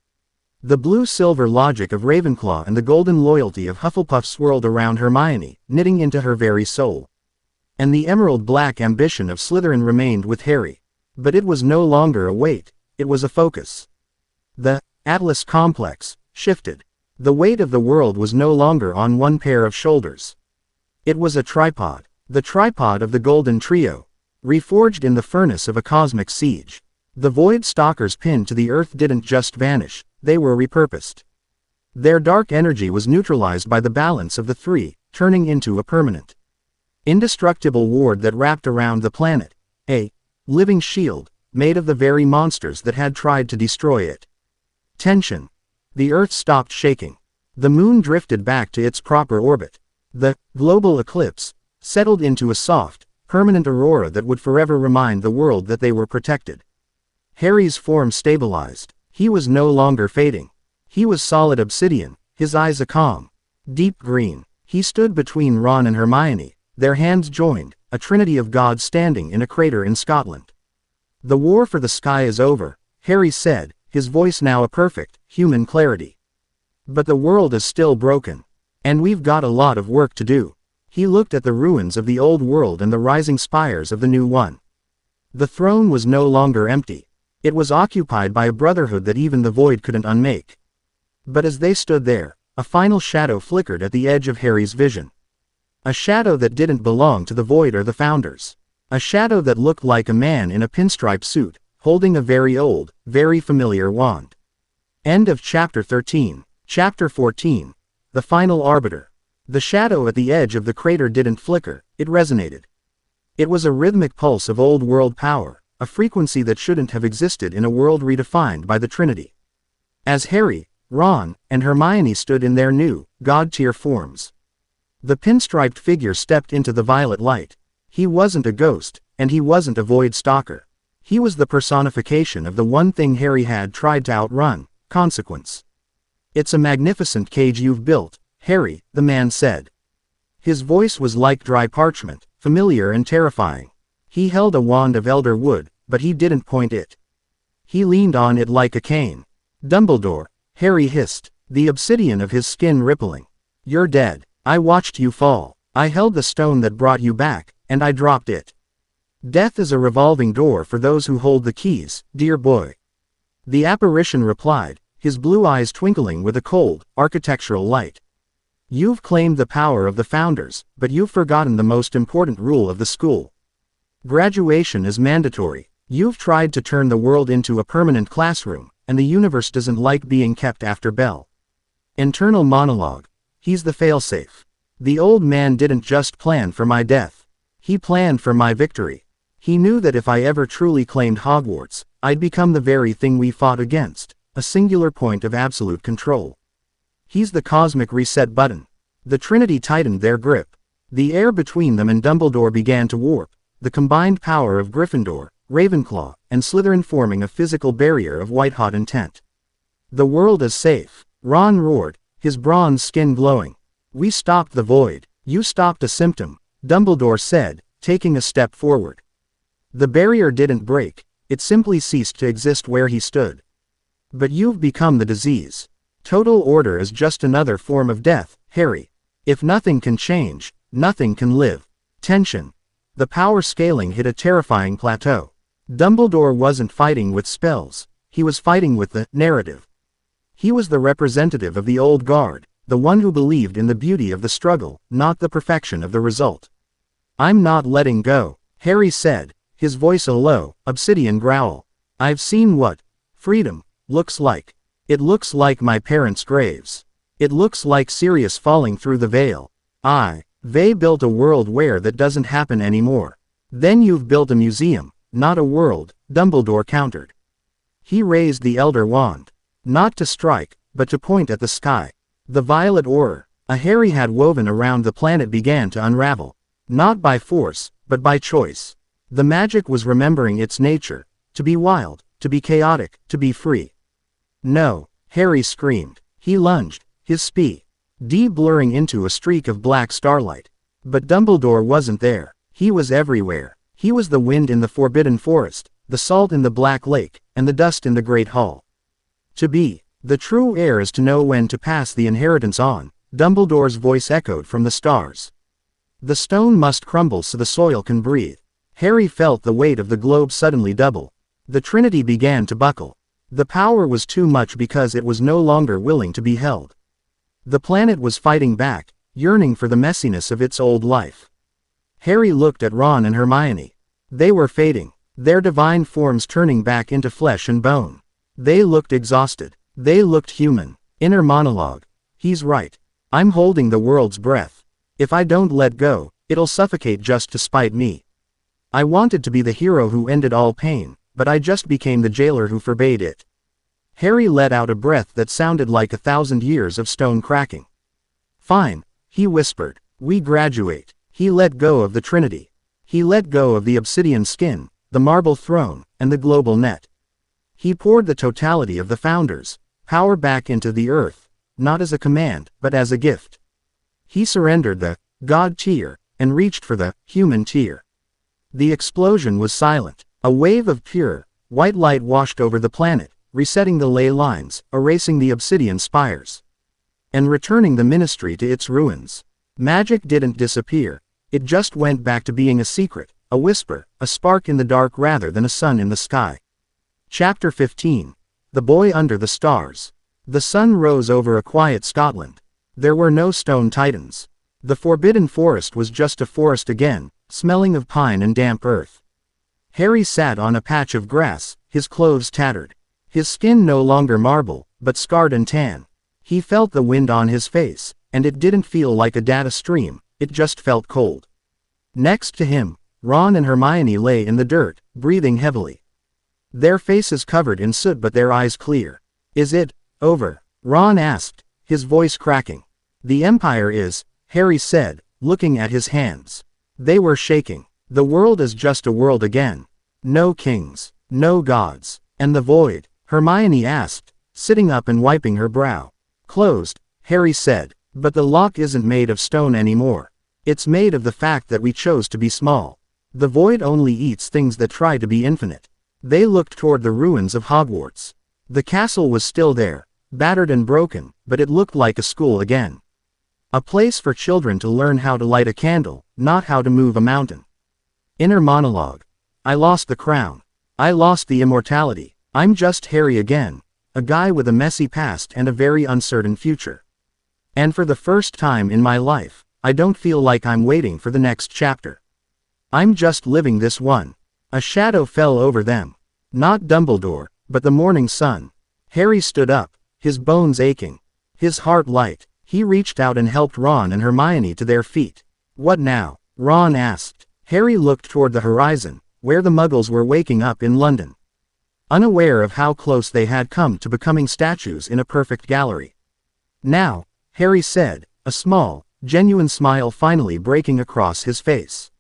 The blue-silver logic of Ravenclaw and the golden loyalty of Hufflepuff swirled around Hermione, knitting into her very soul. And the emerald-black ambition of Slytherin remained with Harry. But it was no longer a weight, it was a focus. The Atlas complex shifted. The weight of the world was no longer on one pair of shoulders. It was a tripod, the tripod of the Golden Trio, reforged in the furnace of a cosmic siege. The Void Stalkers pinned to the earth didn't just vanish, they were repurposed. Their dark energy was neutralized by the balance of the three, turning into a permanent, indestructible ward that wrapped around the planet, a living shield, made of the very monsters that had tried to destroy it. Tension. The earth stopped shaking. The moon drifted back to its proper orbit. The global eclipse settled into a soft, permanent aurora that would forever remind the world that they were protected. Harry's form stabilized. He was no longer fading. He was solid obsidian, his eyes a calm, deep green. He stood between Ron and Hermione, their hands joined, a trinity of gods standing in a crater in Scotland. The war for the sky is over, Harry said, his voice now a perfect, human clarity. But the world is still broken. And we've got a lot of work to do. He looked at the ruins of the old world and the rising spires of the new one. The throne was no longer empty. It was occupied by a brotherhood that even the void couldn't unmake. But as they stood there, a final shadow flickered at the edge of Harry's vision. A shadow that didn't belong to the void or the founders. A shadow that looked like a man in a pinstripe suit, holding a very old, very familiar wand. End of chapter 13. Chapter 14. The Final Arbiter. The shadow at the edge of the crater didn't flicker, it resonated. It was a rhythmic pulse of old-world power, a frequency that shouldn't have existed in a world redefined by the Trinity. As Harry, Ron, and Hermione stood in their new, god-tier forms, the pinstriped figure stepped into the violet light. He wasn't a ghost, and he wasn't a void stalker. He was the personification of the one thing Harry had tried to outrun: consequence. "It's a magnificent cage you've built, Harry," the man said. His voice was like dry parchment, familiar and terrifying. He held a wand of elder wood, but he didn't point it. He leaned on it like a cane. "Dumbledore," Harry hissed, the obsidian of his skin rippling. "You're dead. I watched you fall. I held the stone that brought you back, and I dropped it. Death is a revolving door for those who hold the keys, dear boy." The apparition replied, his blue eyes twinkling with a cold, architectural light. "You've claimed the power of the founders, but you've forgotten the most important rule of the school. Graduation is mandatory. You've tried to turn the world into a permanent classroom, and the universe doesn't like being kept after bell." Internal monologue. "He's the failsafe. The old man didn't just plan for my death. He planned for my victory. He knew that if I ever truly claimed Hogwarts, I'd become the very thing we fought against, a singular point of absolute control. He's the cosmic reset button." The Trinity tightened their grip. The air between them and Dumbledore began to warp, the combined power of Gryffindor, Ravenclaw, and Slytherin forming a physical barrier of white-hot intent. "The world is safe," Ron roared, his bronze skin glowing. "We stopped the void. You stopped a symptom," Dumbledore said, taking a step forward. "The barrier didn't break, it simply ceased to exist where he stood. But you've become the disease. Total order is just another form of death, Harry. If nothing can change, nothing can live." Tension. The power scaling hit a terrifying plateau. Dumbledore wasn't fighting with spells, he was fighting with the narrative. He was the representative of the old guard, the one who believed in the beauty of the struggle, not the perfection of the result. "I'm not letting go," Harry said, his voice a low, obsidian growl. "I've seen what freedom looks like. It looks like my parents' graves. It looks like Sirius falling through the veil. They built a world where that doesn't happen anymore." "Then you've built a museum, not a world," Dumbledore countered. He raised the Elder Wand. Not to strike, but to point at the sky. The violet aura Harry had woven around the planet began to unravel. Not by force, but by choice. The magic was remembering its nature: to be wild, to be chaotic, to be free. "No," Harry screamed. He lunged, his speed blurring into a streak of black starlight. But Dumbledore wasn't there. He was everywhere. He was the wind in the Forbidden Forest, the salt in the Black Lake, and the dust in the Great Hall. "To be the true heir is to know when to pass the inheritance on," Dumbledore's voice echoed from the stars. "The stone must crumble so the soil can breathe." Harry felt the weight of the globe suddenly double. The Trinity began to buckle. The power was too much because it was no longer willing to be held. The planet was fighting back, yearning for the messiness of its old life. Harry looked at Ron and Hermione. They were fading, their divine forms turning back into flesh and bone. They looked exhausted. They looked human. Inner monologue. "He's right. I'm holding the world's breath. If I don't let go, it'll suffocate just to spite me. I wanted to be the hero who ended all pain, but I just became the jailer who forbade it." Harry let out a breath that sounded like 1,000 years of stone cracking. "Fine," he whispered. "We graduate." He let go of the Trinity. He let go of the obsidian skin, the marble throne, and the global net. He poured the totality of the founders' power back into the earth, not as a command, but as a gift. He surrendered the God tier, and reached for the human tier. The explosion was silent. A wave of pure, white light washed over the planet, resetting the ley lines, erasing the obsidian spires, and returning the ministry to its ruins. Magic didn't disappear. It just went back to being a secret, a whisper, a spark in the dark rather than a sun in the sky. Chapter 15. The Boy Under the Stars. The sun rose over a quiet Scotland. There were no stone titans. The Forbidden Forest was just a forest again, smelling of pine and damp earth. Harry sat on a patch of grass, his clothes tattered. His skin no longer marble, but scarred and tan. He felt the wind on his face, and it didn't feel like a data stream, it just felt cold. Next to him, Ron and Hermione lay in the dirt, breathing heavily. Their faces covered in soot but their eyes clear. "Is it over?" Ron asked, his voice cracking. "The Empire is," Harry said, looking at his hands. They were shaking. "The world is just a world again. No kings, no gods, and the void?" Hermione asked, sitting up and wiping her brow. "Closed," Harry said, "but the lock isn't made of stone anymore. It's made of the fact that we chose to be small. The void only eats things that try to be infinite." They looked toward the ruins of Hogwarts. The castle was still there, battered and broken, but it looked like a school again. A place for children to learn how to light a candle, not how to move a mountain. Inner monologue. "I lost the crown. I lost the immortality. I'm just Harry again, a guy with a messy past and a very uncertain future. And for the first time in my life, I don't feel like I'm waiting for the next chapter. I'm just living this one." A shadow fell over them. Not Dumbledore, but the morning sun. Harry stood up, his bones aching, his heart light. He reached out and helped Ron and Hermione to their feet. "What now?" Ron asked. Harry looked toward the horizon, where the Muggles were waking up in London. Unaware of how close they had come to becoming statues in a perfect gallery. "Now," Harry said, a small, genuine smile finally breaking across his face.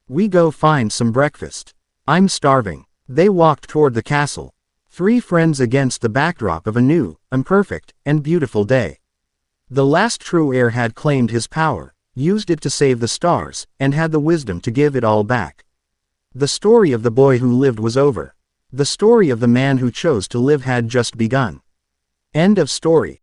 "We go find some breakfast. I'm starving." They walked toward the castle. Three friends against the backdrop of a new, imperfect, and beautiful day. The last true heir had claimed his power, used it to save the stars, and had the wisdom to give it all back. The story of the boy who lived was over. The story of the man who chose to live had just begun. End of story.